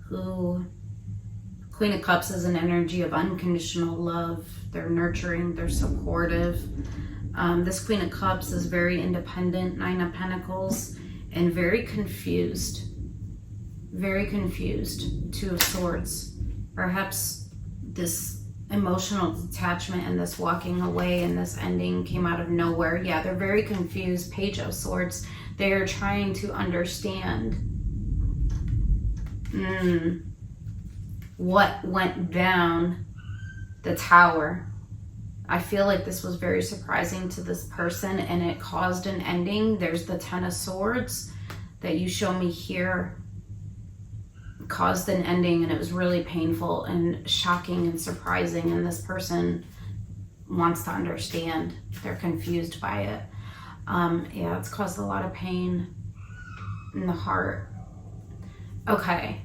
Queen of Cups is an energy of unconditional love. They're nurturing, they're supportive. This Queen of Cups is very independent, 9 of Pentacles, and very confused. Very confused. 2 of Swords. Perhaps this emotional detachment and this walking away and this ending came out of nowhere. Yeah, they're very confused. Page of Swords. They are trying to understand what went down the tower. I feel like this was very surprising to this person and it caused an ending. There's the 10 of Swords that you show me here. Caused an ending, and it was really painful and shocking and surprising, and this person wants to understand. They're confused by it. Yeah, it's caused a lot of pain in the heart. Okay.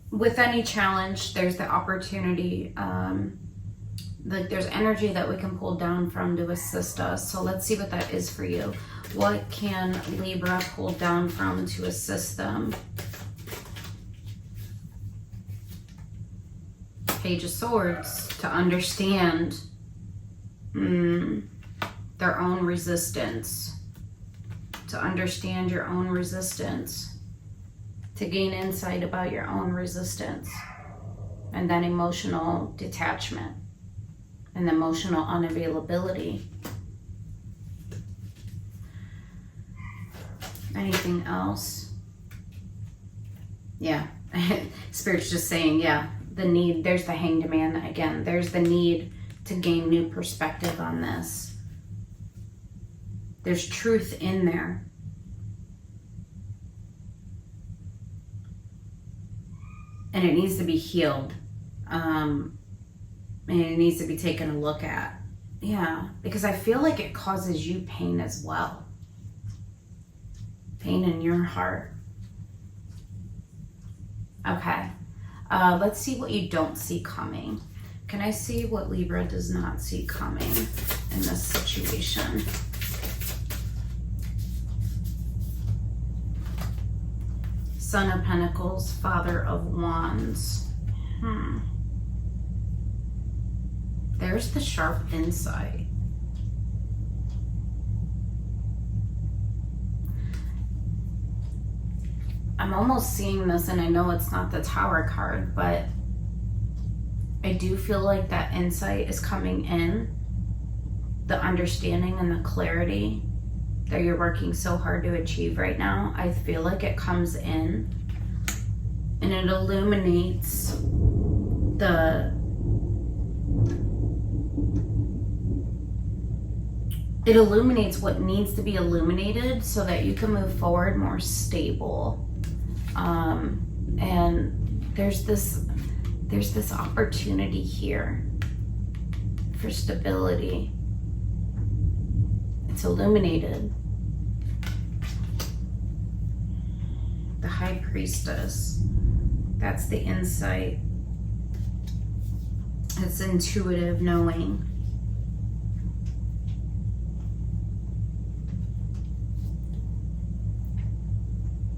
With any challenge, there's the opportunity, like there's energy that we can pull down from to assist us. So let's see what that is for you. What can Libra pull down from to assist them? Page of Swords, to understand their own resistance, to understand your own resistance, to gain insight about your own resistance, and then emotional detachment and emotional unavailability. Anything else? Yeah, Spirit's just saying, yeah. The need, there's the Hanged Man again. There's the need to gain new perspective on this. There's truth in there. And it needs to be healed. And it needs to be taken a look at. Yeah, because I feel like it causes you pain as well. Pain in your heart. Okay. Let's see what you don't see coming. Can I see what Libra does not see coming in this situation? Son of Pentacles, Father of Wands. There's the sharp insight. I'm almost seeing this, and I know it's not the Tower card, but I do feel like that insight is coming in. The understanding and the clarity that you're working so hard to achieve right now, I feel like it comes in and it illuminates what needs to be illuminated so that you can move forward more stable. And there's this opportunity here for stability. It's illuminated. The High Priestess. That's the insight. It's intuitive knowing.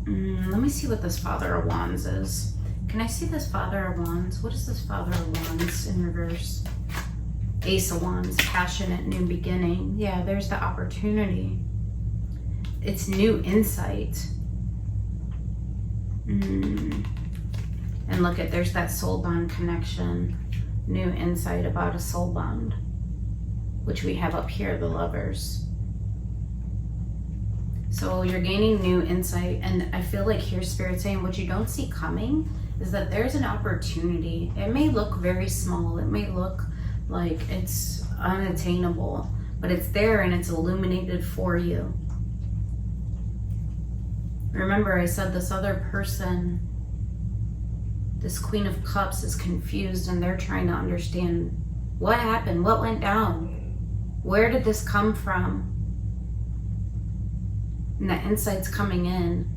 Let me see what this Father of Wands is. Can I see this Father of Wands? What is this Father of Wands in reverse? Ace of Wands, passionate new beginning. Yeah, there's the opportunity. It's new insight. And look at, there's that soul bond connection. New insight about a soul bond, which we have up here, the Lovers. So you're gaining new insight, and I feel like here Spirit's saying what you don't see coming is that there's an opportunity. It may look very small. It may look like it's unattainable, but it's there and it's illuminated for you. Remember, I said this other person, this Queen of Cups, is confused and they're trying to understand what happened, what went down, where did this come from? And that insight's coming in.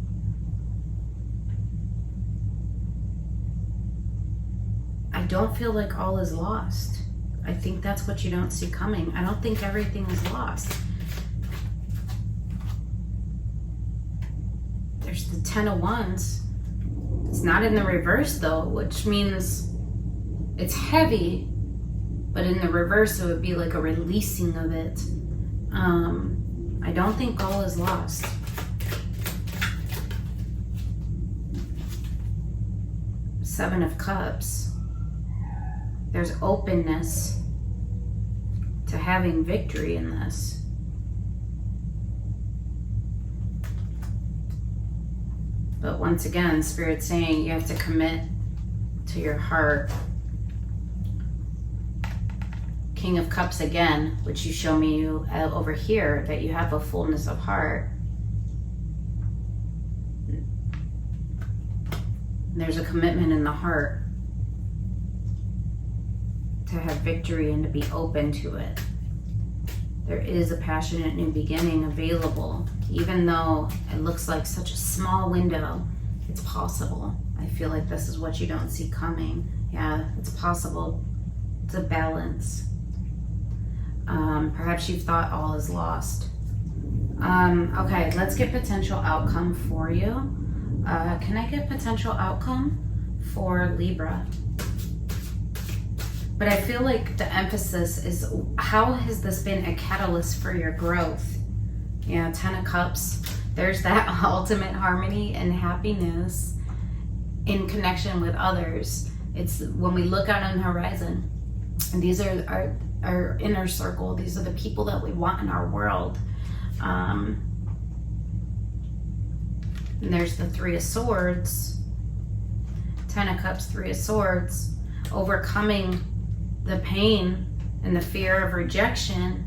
I don't feel like all is lost. I think that's what you don't see coming. I don't think everything is lost. There's the Ten of Wands. It's not in the reverse though, which means it's heavy, but in the reverse it would be like a releasing of it. I don't think all is lost. Seven of Cups. There's openness to having victory in this. But once again, Spirit's saying you have to commit to your heart. King of Cups again, which you show me over here, that you have a fullness of heart. There's a commitment in the heart to have victory and to be open to it. There is a passionate new beginning available. Even though it looks like such a small window, it's possible. I feel like this is what you don't see coming. Yeah, it's possible. It's a balance. Perhaps you've thought all is lost. Okay, let's get potential outcome for you. Can I get potential outcome for Libra? But I feel like the emphasis is, how has this been a catalyst for your growth? Yeah, Ten of Cups. There's that ultimate harmony and happiness in connection with others. It's when we look out on the horizon, and these are our inner circle. These are the people that we want in our world. And there's the Three of Swords. Ten of Cups, Three of Swords. Overcoming the pain and the fear of rejection.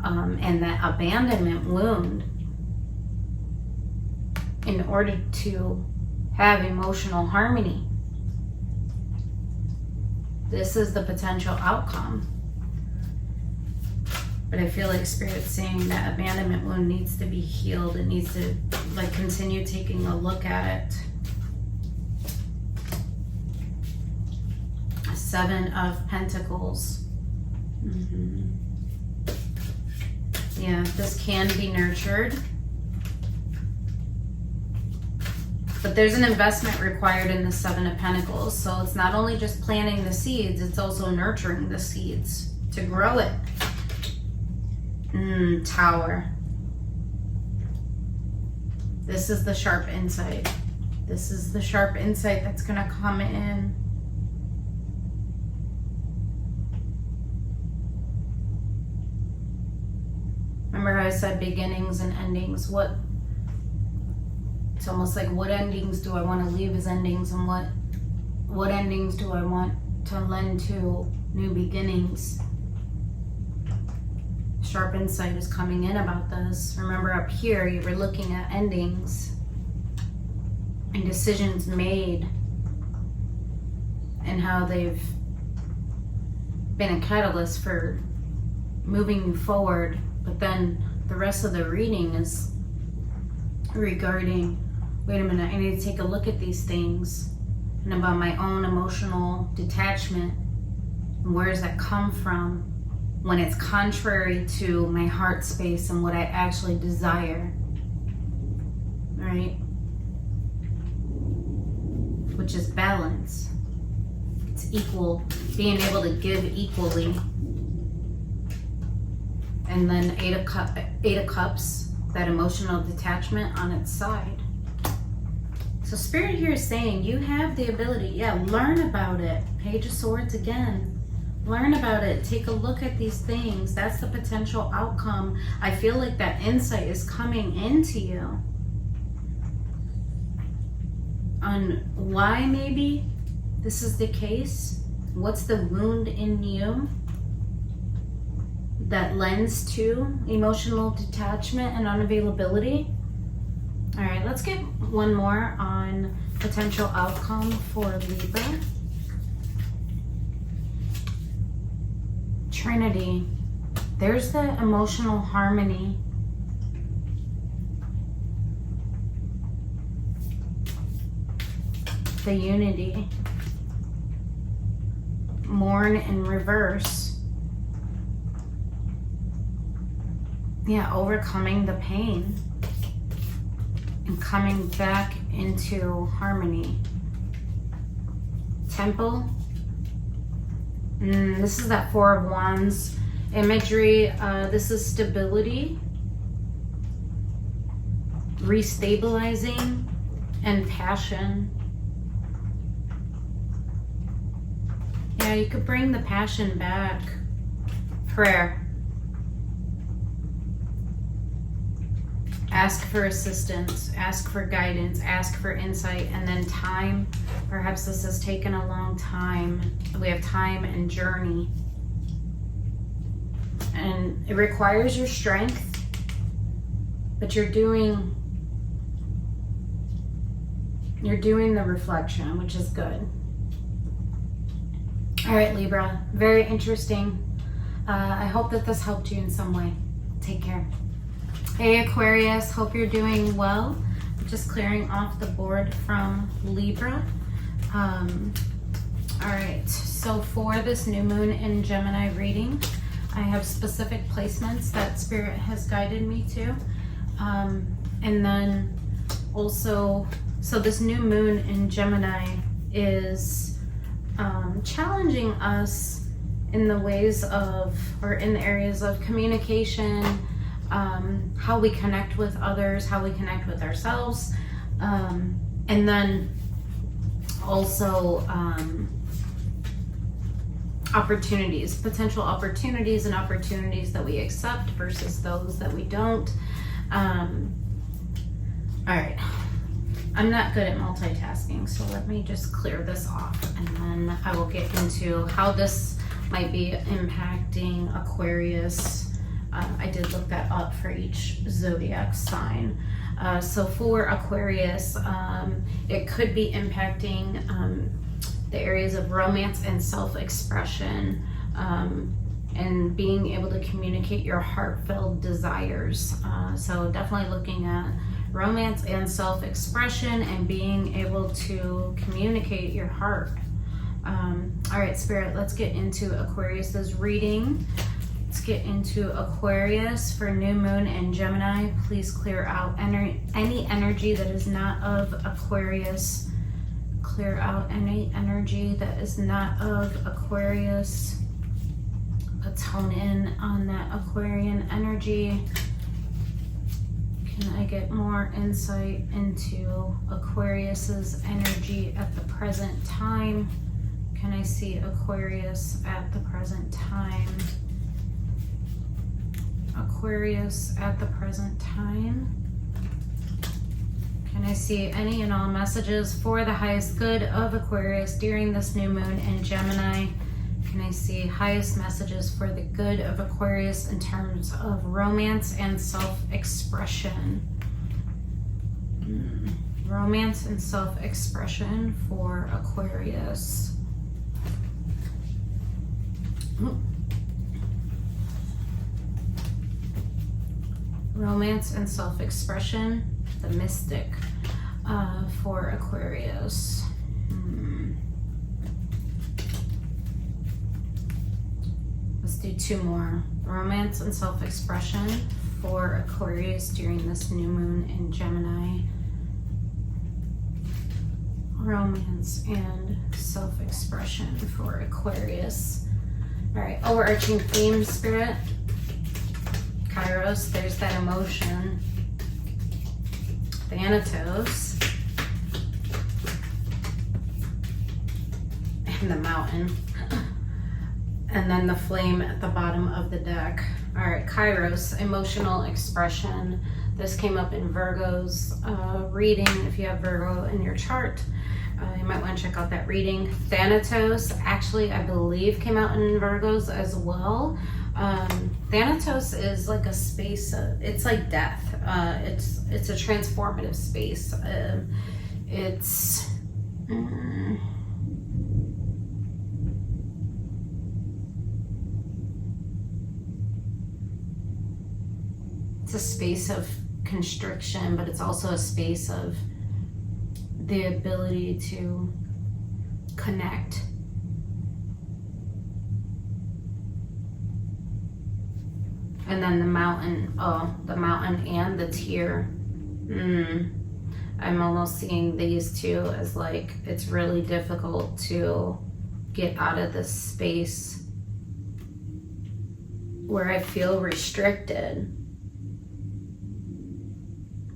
and that abandonment wound in order to have emotional harmony. This is the potential outcome. But I feel like Spirit's saying that abandonment wound needs to be healed. It needs to like continue taking a look at it. 7 of Pentacles. Yeah, this can be nurtured. But there's an investment required in the 7 of Pentacles. So it's not only just planting the seeds, it's also nurturing the seeds to grow it. Tower. This is the sharp insight. This is the sharp insight that's going to come in. Remember how I said beginnings and endings? It's almost like what endings do I want to leave as endings, and what endings do I want to lend to new beginnings? Sharp insight is coming in about this. Remember up here, you were looking at endings and decisions made and how they've been a catalyst for moving you forward. But then the rest of the reading is regarding, wait a minute, I need to take a look at these things and about my own emotional detachment. And where does that come from? When it's contrary to my heart space and what I actually desire, right? Which is balance. It's equal, being able to give equally. And then 8 of Cups, that emotional detachment on its side. So Spirit here is saying you have the ability, learn about it. Page of Swords again. Learn about it. Take a look at these things. That's the potential outcome. I feel like that insight is coming into you on why maybe this is the case. What's the wound in you that lends to emotional detachment and unavailability? All right, let's get one more on potential outcome for Libra. Trinity. There's the emotional harmony. The unity. Mourn in reverse. Yeah, overcoming the pain and coming back into harmony. Temple. This is that 4 of Wands imagery. This is stability, restabilizing, and passion. Yeah, you could bring the passion back. Prayer. Ask for assistance, ask for guidance, ask for insight, and then time. Perhaps this has taken a long time. We have time and journey. And it requires your strength, but you're doing the reflection, which is good. All right, Libra, very interesting. I hope that this helped you in some way. Take care. Hey Aquarius, hope you're doing well. Just clearing off the board from Libra. All right, so for this new moon in Gemini reading, I have specific placements that Spirit has guided me to. And then also, so this new moon in Gemini is challenging us in the ways of, or in the areas of communication, how we connect with others, how we connect with ourselves, and then also opportunities, potential opportunities, and opportunities that we accept versus those that we don't. All right, I'm not good at multitasking, so let me just clear this off, and then I will get into how this might be impacting Aquarius I did look that up for each zodiac sign. So for Aquarius, it could be impacting the areas of romance and self-expression, and being able to communicate your heartfelt desires. So definitely looking at romance and self-expression and being able to communicate your heart. All right, Spirit, let's get into Aquarius's reading. Let's get into Aquarius for new moon and Gemini. Please clear out any energy that is not of Aquarius. Clear out any energy that is not of Aquarius. Let's hone in on that Aquarian energy. Can I get more insight into Aquarius's energy at the present time? Can I see Aquarius at the present time? Aquarius at the present time. Can I see any and all messages for the highest good of Aquarius during this new moon in Gemini? Can I see highest messages for the good of Aquarius in terms of romance and self-expression? Romance and self-expression for Aquarius. Romance and self-expression, the mystic, for Aquarius. Let's do two more. Romance and self-expression for Aquarius during this new moon in Gemini. Romance and self-expression for Aquarius. All right, overarching theme, Spirit. Kairos, there's that emotion. Thanatos. And the mountain. And then the flame at the bottom of the deck. All right, Kairos, emotional expression. This came up in Virgo's reading. If you have Virgo in your chart, you might want to check out that reading. Thanatos, actually, I believe came out in Virgo's as well. Thanatos is like a space, it's like death. It's a transformative space. It's a space of constriction, but it's also a space of the ability to connect. And then the mountain, the mountain and the tear. I'm almost seeing these two as like, it's really difficult to get out of this space where I feel restricted.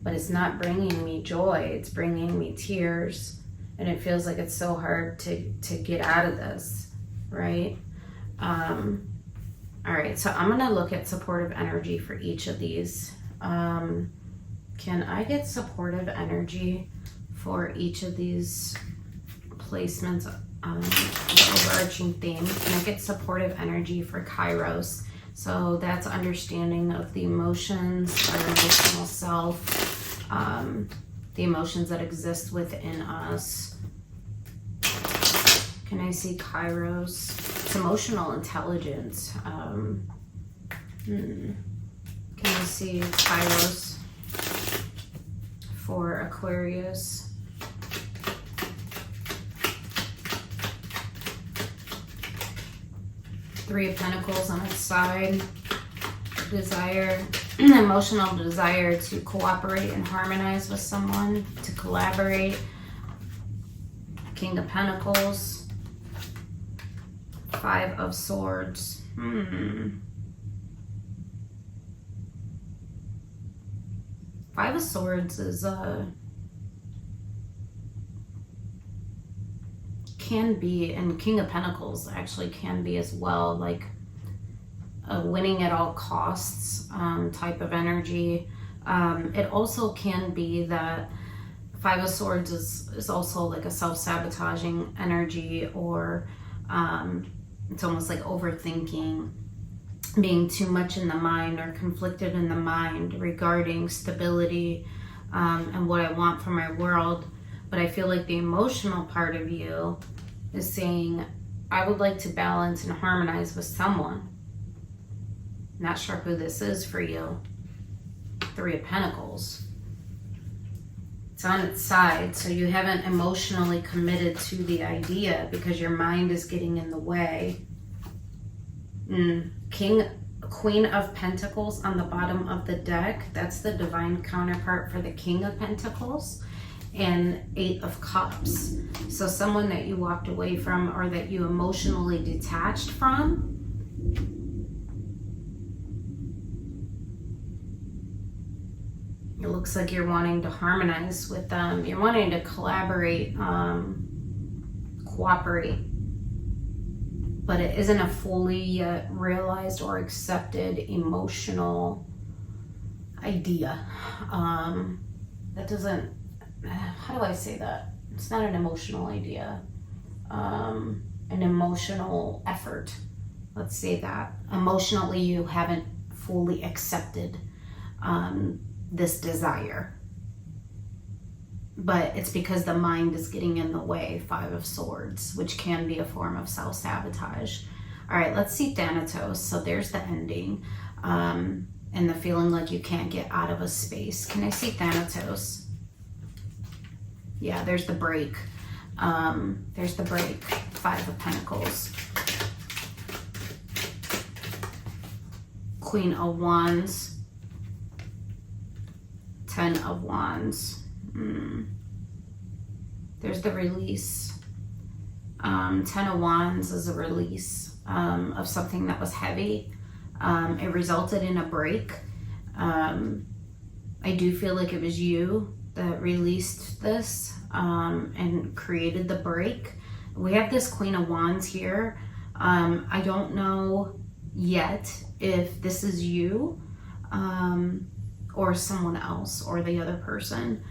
But it's not bringing me joy, it's bringing me tears. And it feels like it's so hard to get out of this, right? All right, so I'm gonna look at supportive energy for each of these. Can I get supportive energy for each of these placements, the overarching theme? Can I get supportive energy for Kairos? So that's understanding of the emotions, our emotional self, the emotions that exist within us. Can I see Kairos? It's emotional intelligence. Can I see Kairos for Aquarius? Three of Pentacles on its side. Desire, emotional desire to cooperate and harmonize with someone, to collaborate. King of Pentacles. Five of Swords. Five of Swords is can be, and King of Pentacles actually can be as well, like a winning at all costs type of energy. It also can be that Five of Swords is also like a self-sabotaging energy, or it's almost like overthinking. being too much in the mind or conflicted in the mind regarding stability and what I want for my world. But I feel like the emotional part of you is saying, I would like to balance and harmonize with someone. Not sure who this is for you. Three of Pentacles. It's on its side, so you haven't emotionally committed to the idea because your mind is getting in the way. Queen of Pentacles on the bottom of the deck. That's the divine counterpart for the King of Pentacles. And Eight of Cups. So someone that you walked away from or that you emotionally detached from. It looks like you're wanting to harmonize with them. You're wanting to collaborate, cooperate. But it isn't a fully yet realized or accepted emotional idea. That doesn't, how do I say that? It's not an emotional idea. An emotional effort. Let's say that. Emotionally, you haven't fully accepted this desire. But it's because the mind is getting in the way. Five of Swords, which can be a form of self-sabotage. All right, let's see Thanatos. So there's the ending. And the feeling like you can't get out of a space. Can I see Thanatos? Yeah, there's the break. There's the break. Five of Pentacles. Queen of Wands. Ten of Wands. There's the release. 10 of Wands is a release of something that was heavy. It resulted in a break. I do feel like it was you that released this and created the break. We have this Queen of Wands here. I don't know yet if this is you or someone else or the other person.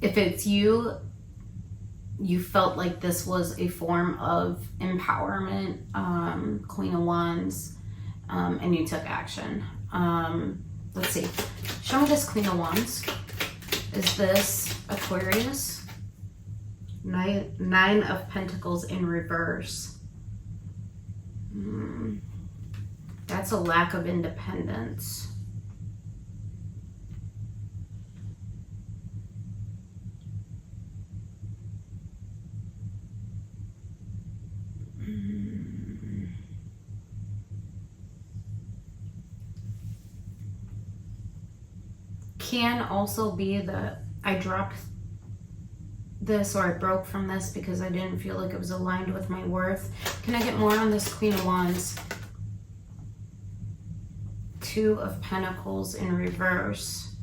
If it's you, you felt like this was a form of empowerment, Queen of Wands, and you took action. Let's see. Show me this Queen of Wands. Is this Aquarius? Nine of Pentacles in reverse. That's a lack of independence. Can also be that I dropped this or I broke from this because I didn't feel like it was aligned with my worth. Can I get more on this Queen of Wands? Two of Pentacles in reverse.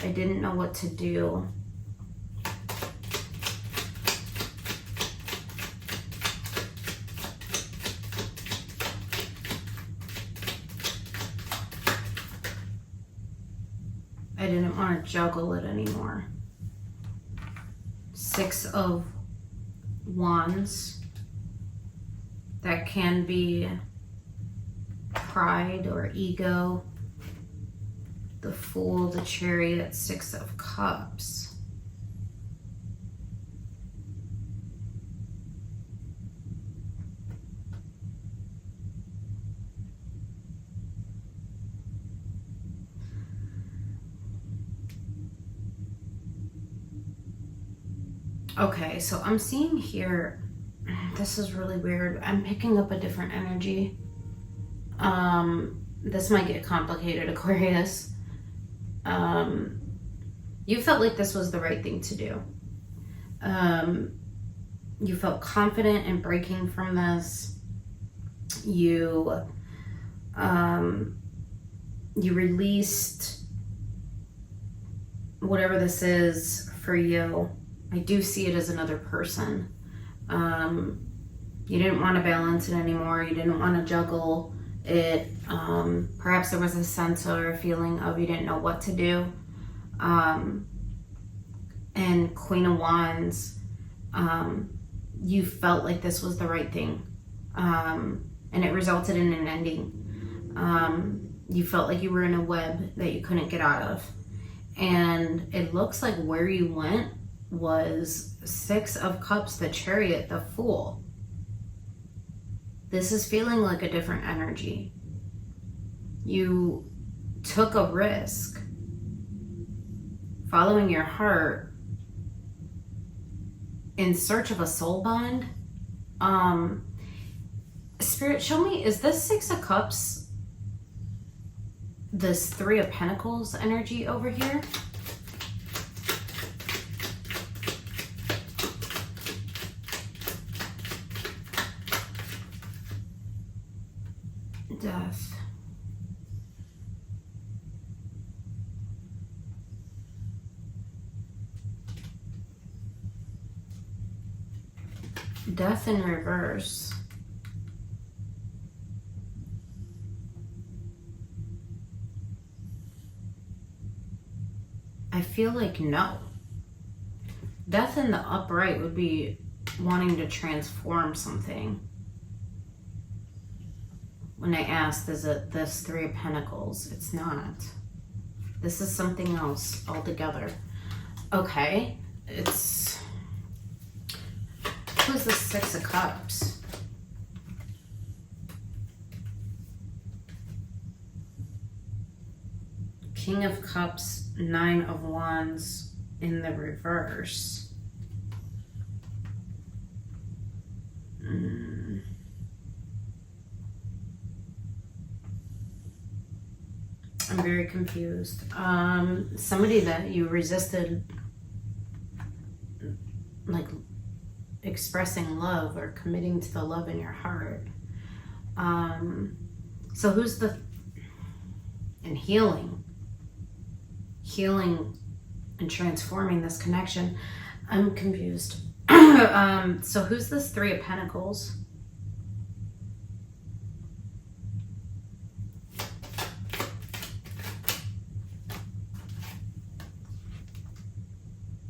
I didn't know what to do. I didn't want to juggle it anymore. Six of Wands. That can be pride or ego. The Fool, the Chariot, Six of Cups. Okay, so I'm seeing here, this is really weird. I'm picking up a different energy. This might get complicated, Aquarius. You felt like this was the right thing to do. You felt confident in breaking from this. You released whatever this is for you. I do see it as another person. You didn't want to balance it anymore. You didn't want to juggle it. Perhaps there was a sense or a feeling of you didn't know what to do. And Queen of Wands, you felt like this was the right thing and it resulted in an ending. You felt like you were in a web that you couldn't get out of. And it looks like where you went was Six of Cups, the Chariot, the Fool. This is feeling like a different energy. You took a risk following your heart in search of a soul bond. Spirit, show me, is this Six of Cups this Three of Pentacles energy over here? Death. Death in reverse. I feel like no. Death in the upright would be wanting to transform something. When I asked, is it this Three of Pentacles? It's not. This is something else altogether. Okay, it's... Who's the Six of Cups? King of Cups, Nine of Wands in the reverse. I'm very confused. Somebody that you resisted, like, expressing love or committing to the love in your heart. So who's the... And healing and transforming this connection. I'm confused. So who's this Three of Pentacles?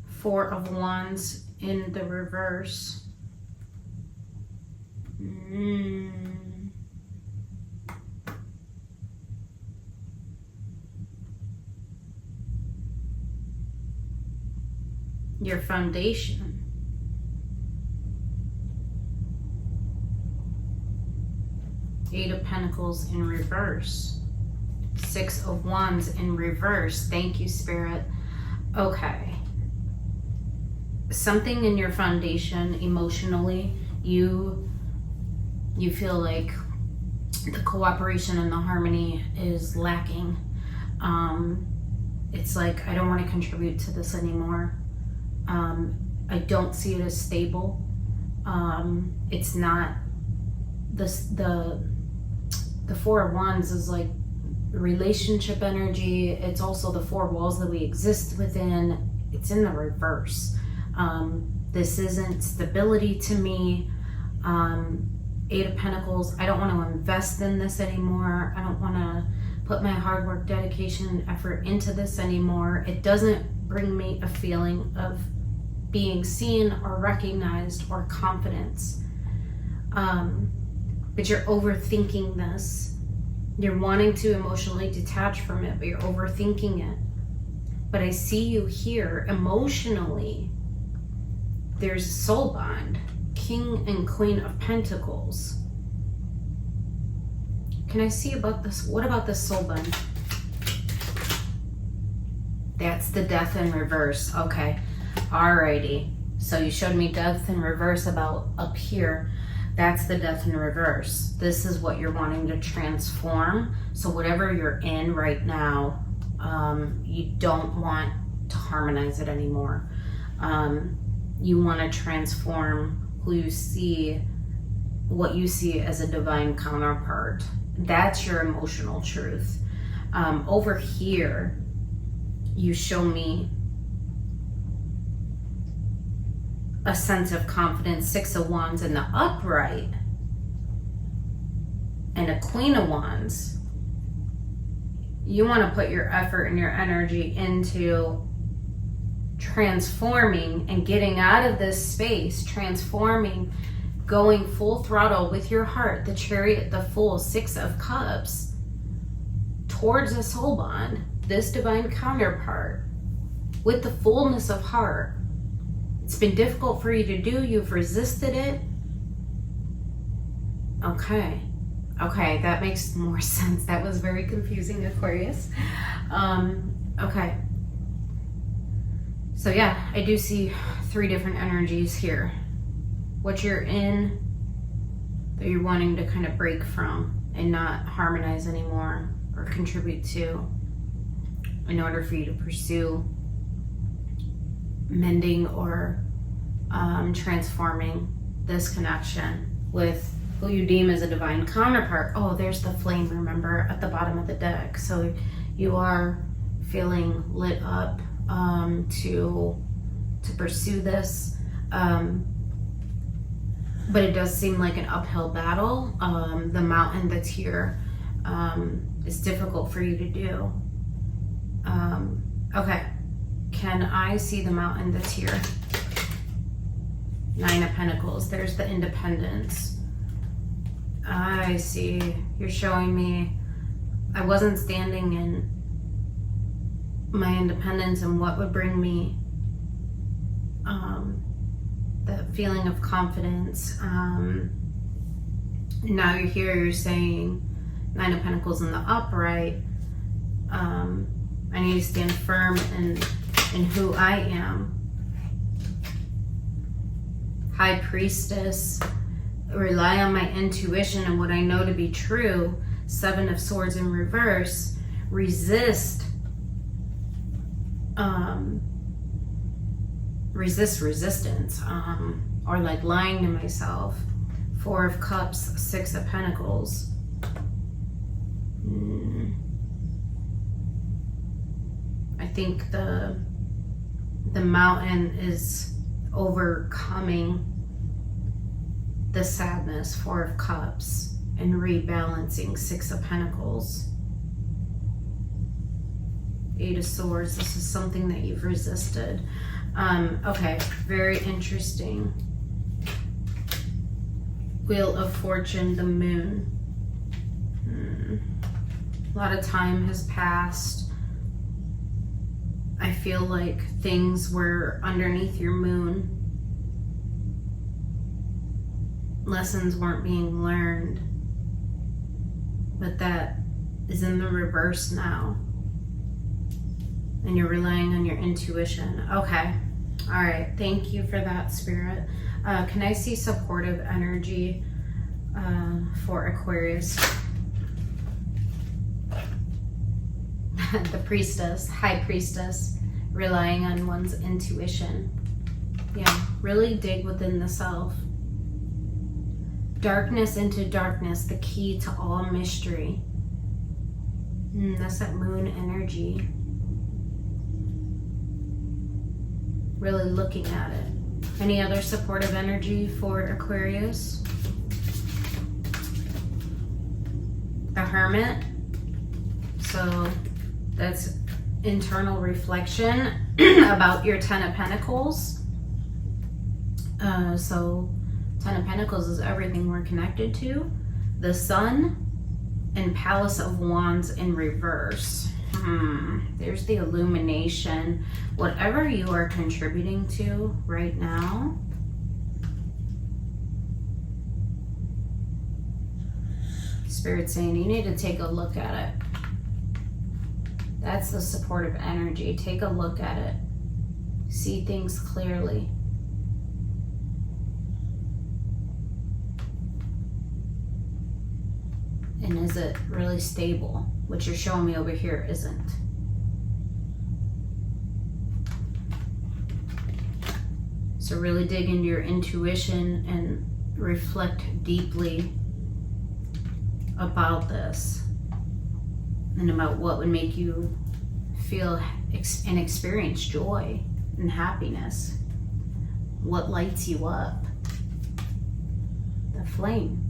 Four of Wands in the reverse. Your foundation. Eight of Pentacles in reverse. Six of Wands in reverse. Thank you, Spirit. Okay. Something in your foundation emotionally, you feel like the cooperation and the harmony is lacking. It's like, I don't want to contribute to this anymore. I don't see it as stable. It's not this, the Four of Wands is like relationship energy. It's also the four walls that we exist within. It's in the reverse. This isn't stability to me. Eight of Pentacles, I don't want to invest in this anymore. I don't want to put my hard work, dedication, and effort into this anymore. It doesn't bring me a feeling of being seen or recognized or confidence. But you're overthinking this. You're wanting to emotionally detach from it, but you're overthinking it. But I see you here emotionally. There's a soul bond. King and Queen of Pentacles. Can I see about this? What about this soul bond? That's the Death in reverse. Okay. Alrighty. So you showed me Death in reverse about up here. That's the Death in reverse. This is what you're wanting to transform. So whatever you're in right now, you don't want to harmonize it anymore. You want to transform who you see, what you see as a divine counterpart. That's your emotional truth. Over here, you show me a sense of confidence, Six of Wands in the upright, and a Queen of Wands. You want to put your effort and your energy into transforming and getting out of this space, transforming, going full throttle with your heart, the Chariot, the Fool, Six of Cups, towards a soul bond, this divine counterpart, with the fullness of heart. It's been difficult for you to do. You've resisted it. Okay. Okay, that makes more sense. That was very confusing, Aquarius. Okay. So yeah, I do see 3 different energies here. What you're in, that you're wanting to kind of break from and not harmonize anymore or contribute to, in order for you to pursue mending or transforming this connection with who you deem as a divine counterpart. Oh, there's the flame, remember, at the bottom of the deck. So you are feeling lit up to pursue this. But it does seem like an uphill battle. The mountain that's here is difficult for you to do. Okay, can I see the mountain that's here? 9 of Pentacles, there's the Independence. I see, you're showing me I wasn't standing in my independence and what would bring me that feeling of confidence. Now you're here, you're saying 9 of Pentacles in the upright. I need to stand firm in who I am. High Priestess, rely on my intuition and what I know to be true. 7 of Swords in reverse, resist resistance, or like lying to myself. 4 of Cups, 6 of Pentacles. I think the mountain is overcoming the sadness, 4 of Cups, and rebalancing, 6 of Pentacles. 8 of Swords, this is something that you've resisted. Okay, very interesting. Wheel of Fortune, the Moon. A lot of time has passed. I feel like things were underneath your moon. Lessons weren't being learned. But that is in the reverse now. And you're relying on your intuition. Okay. All right. Thank you for that, Spirit. Can I see supportive energy for Aquarius? The Priestess, High Priestess, relying on one's intuition. Yeah, really dig within the self. Darkness into darkness, the key to all mystery. That's that moon energy. Really looking at it. Any other supportive energy for Aquarius? The Hermit. So that's internal reflection about your 10 of Pentacles. So 10 of Pentacles is everything we're connected to. The Sun and Palace of Wands in reverse. There's the illumination. Whatever you are contributing to right now, Spirit's saying you need to take a look at it. That's the supportive energy. Take a look at it. See things clearly. And is it really stable? What you're showing me over here isn't. So really dig into your intuition and reflect deeply about this and about what would make you feel and experience joy and happiness. What lights you up? The flame.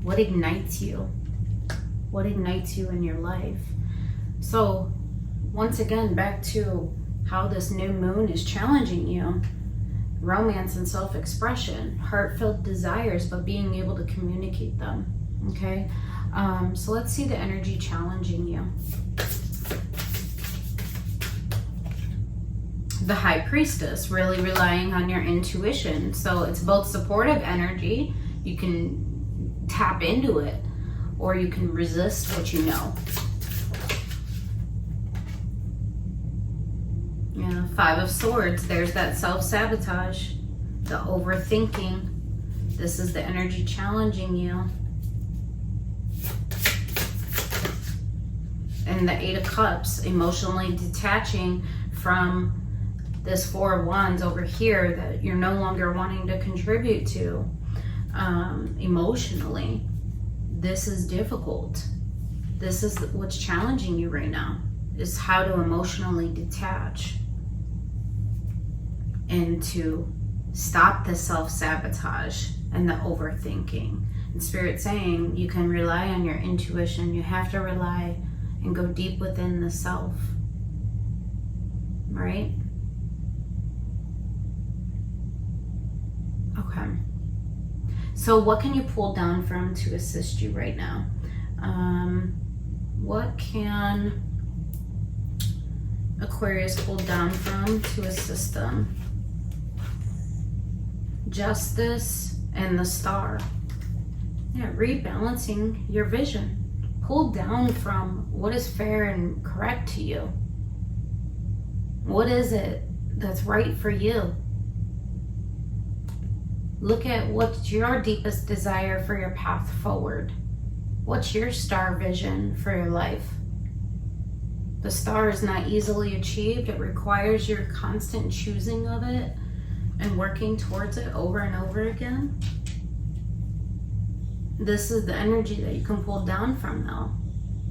What ignites you? What ignites you in your life? So once again, back to how this new moon is challenging you. romance and self-expression, heartfelt desires, but being able to communicate them. Okay, so let's see the energy challenging you. The High Priestess, really relying on your intuition. So it's both supportive energy, you can tap into it, or you can resist what you know. Yeah, Five of Swords, there's that self-sabotage, the overthinking. This is the energy challenging you. And the Eight of Cups, emotionally detaching from this Four of Wands over here that you're no longer wanting to contribute to emotionally. This is difficult. This is what's challenging you right now, is how to emotionally detach and to stop the self-sabotage and the overthinking. And Spirit saying you can rely on your intuition. You have to rely and go deep within the self, right? Okay. So what can you pull down from to assist you right now? What can Aquarius pull down from to assist them? Justice and the Star. Yeah, rebalancing your vision. Pull down from what is fair and correct to you. What is it that's right for you? Look at what's your deepest desire for your path forward. What's your star vision for your life? The star is not easily achieved. It requires your constant choosing of it and working towards it over and over again. This is the energy that you can pull down from now.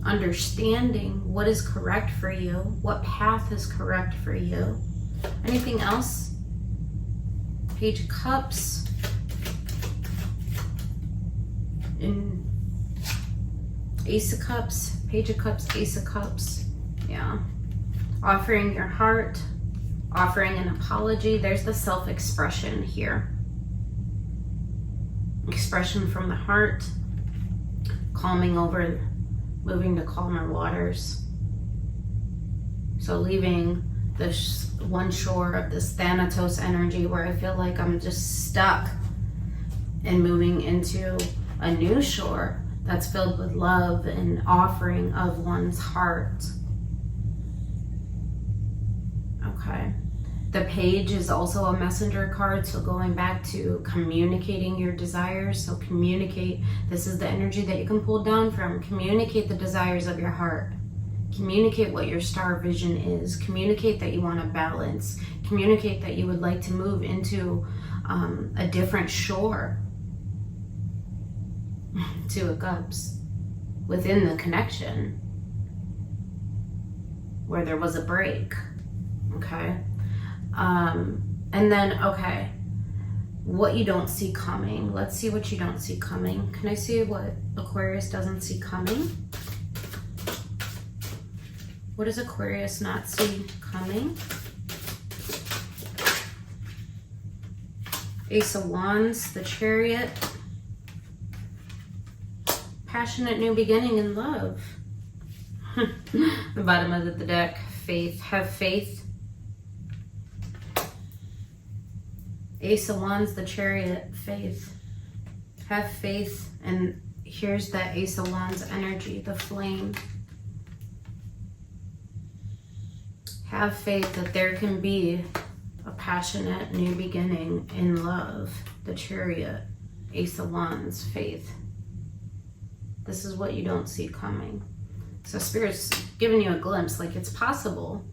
Understanding what is correct for you, what path is correct for you. Anything else? Page of Cups. In Ace of Cups, Page of Cups, Ace of Cups. Yeah. Offering your heart, offering an apology. There's the self-expression here. Expression from the heart, calming over, moving to calmer waters. So leaving this one shore of this Thanatos energy where I feel like I'm just stuck, and moving into a new shore that's filled with love and offering of one's heart. Okay. The Page is also a messenger card, so going back to communicating your desires. So communicate. This is the energy that you can pull down from. Communicate the desires of your heart. Communicate what your star vision is. Communicate that you want to balance. Communicate that you would like to move into a different shore. Two of Cups. Within the connection where there was a break. Okay. And then, okay, what you don't see coming. Let's see what you don't see coming. Can I see what Aquarius doesn't see coming? What does Aquarius not see coming? Ace of Wands, the Chariot. Passionate new beginning in love. The bottom of the deck, faith. Have faith. Ace of Wands, the Chariot, faith. Have faith. And here's that Ace of Wands energy, the flame. Have faith that there can be a passionate new beginning in love. The Chariot, Ace of Wands, faith. This is what you don't see coming. So Spirit's giving you a glimpse, like it's possible.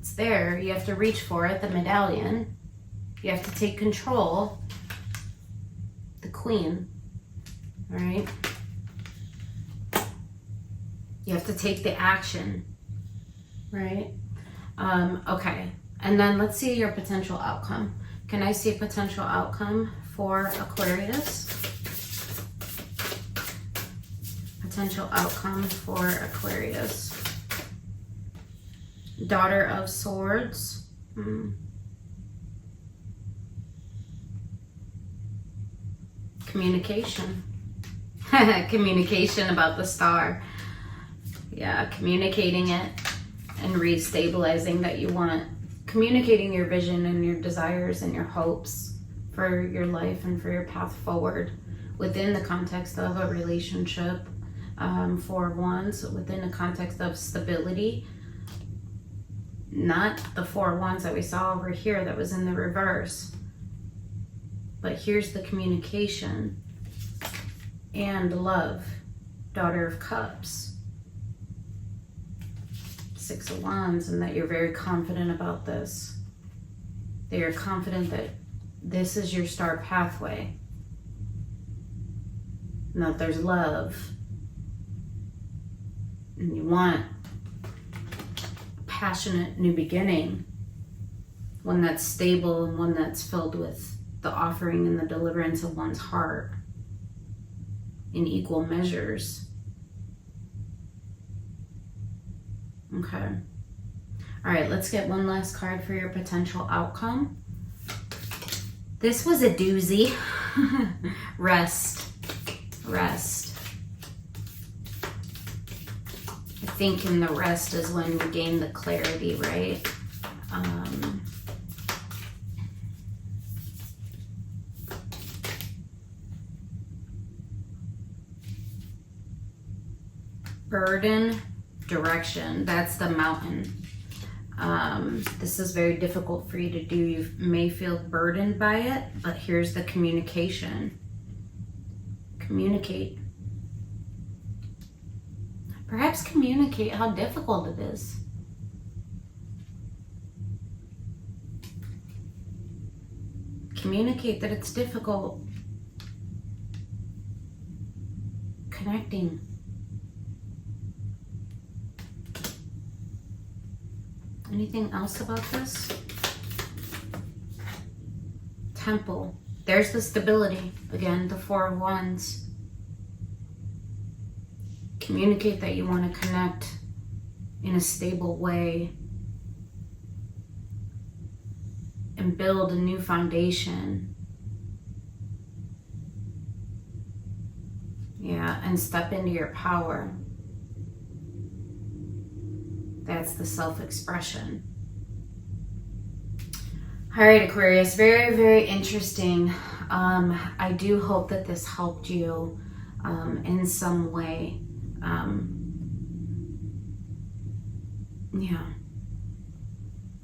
It's there. You have to reach for it, the medallion. You have to take control. The Queen. All right? You have to take the action. Right? Okay. And then let's see your potential outcome. Can I see a potential outcome for Aquarius? Potential outcome for Aquarius. Daughter of Swords. Communication. Communication about the star. Yeah, communicating it and restabilizing that you want. Communicating your vision and your desires and your hopes for your life and for your path forward within the context of a relationship. Four of Wands, within the context of stability. Not the Four of Wands that we saw over here that was in the reverse. But here's the communication and love. Daughter of Cups. Six of Wands, and that you're very confident about this. That you're confident that this is your star pathway. And that there's love. And you want a passionate new beginning. One that's stable and one that's filled with the offering and the deliverance of one's heart in equal measures. Okay. All right, let's get one last card for your potential outcome. This was a doozy. Rest. Rest. I think in the rest is when we gain the clarity, right? Burden, direction. That's the Mountain. This is very difficult for you to do. You may feel burdened by it, but here's the communication. Communicate. Perhaps communicate how difficult it is. Communicate that it's difficult. Connecting. Anything else about this? Temple. There's the stability. Again, the Four of Wands. Communicate that you want to connect in a stable way and build a new foundation. Yeah, and step into your power. That's the self-expression. All right, Aquarius, very, very interesting. I do hope that this helped you in some way. Yeah.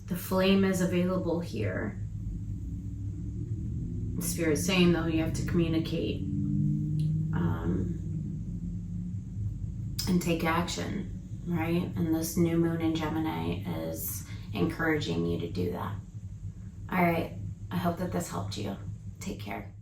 The flame is available here. The Spirit's saying, though, you have to communicate and take action. Right? And this new moon in Gemini is encouraging you to do that. All right. I hope that this helped you. Take care.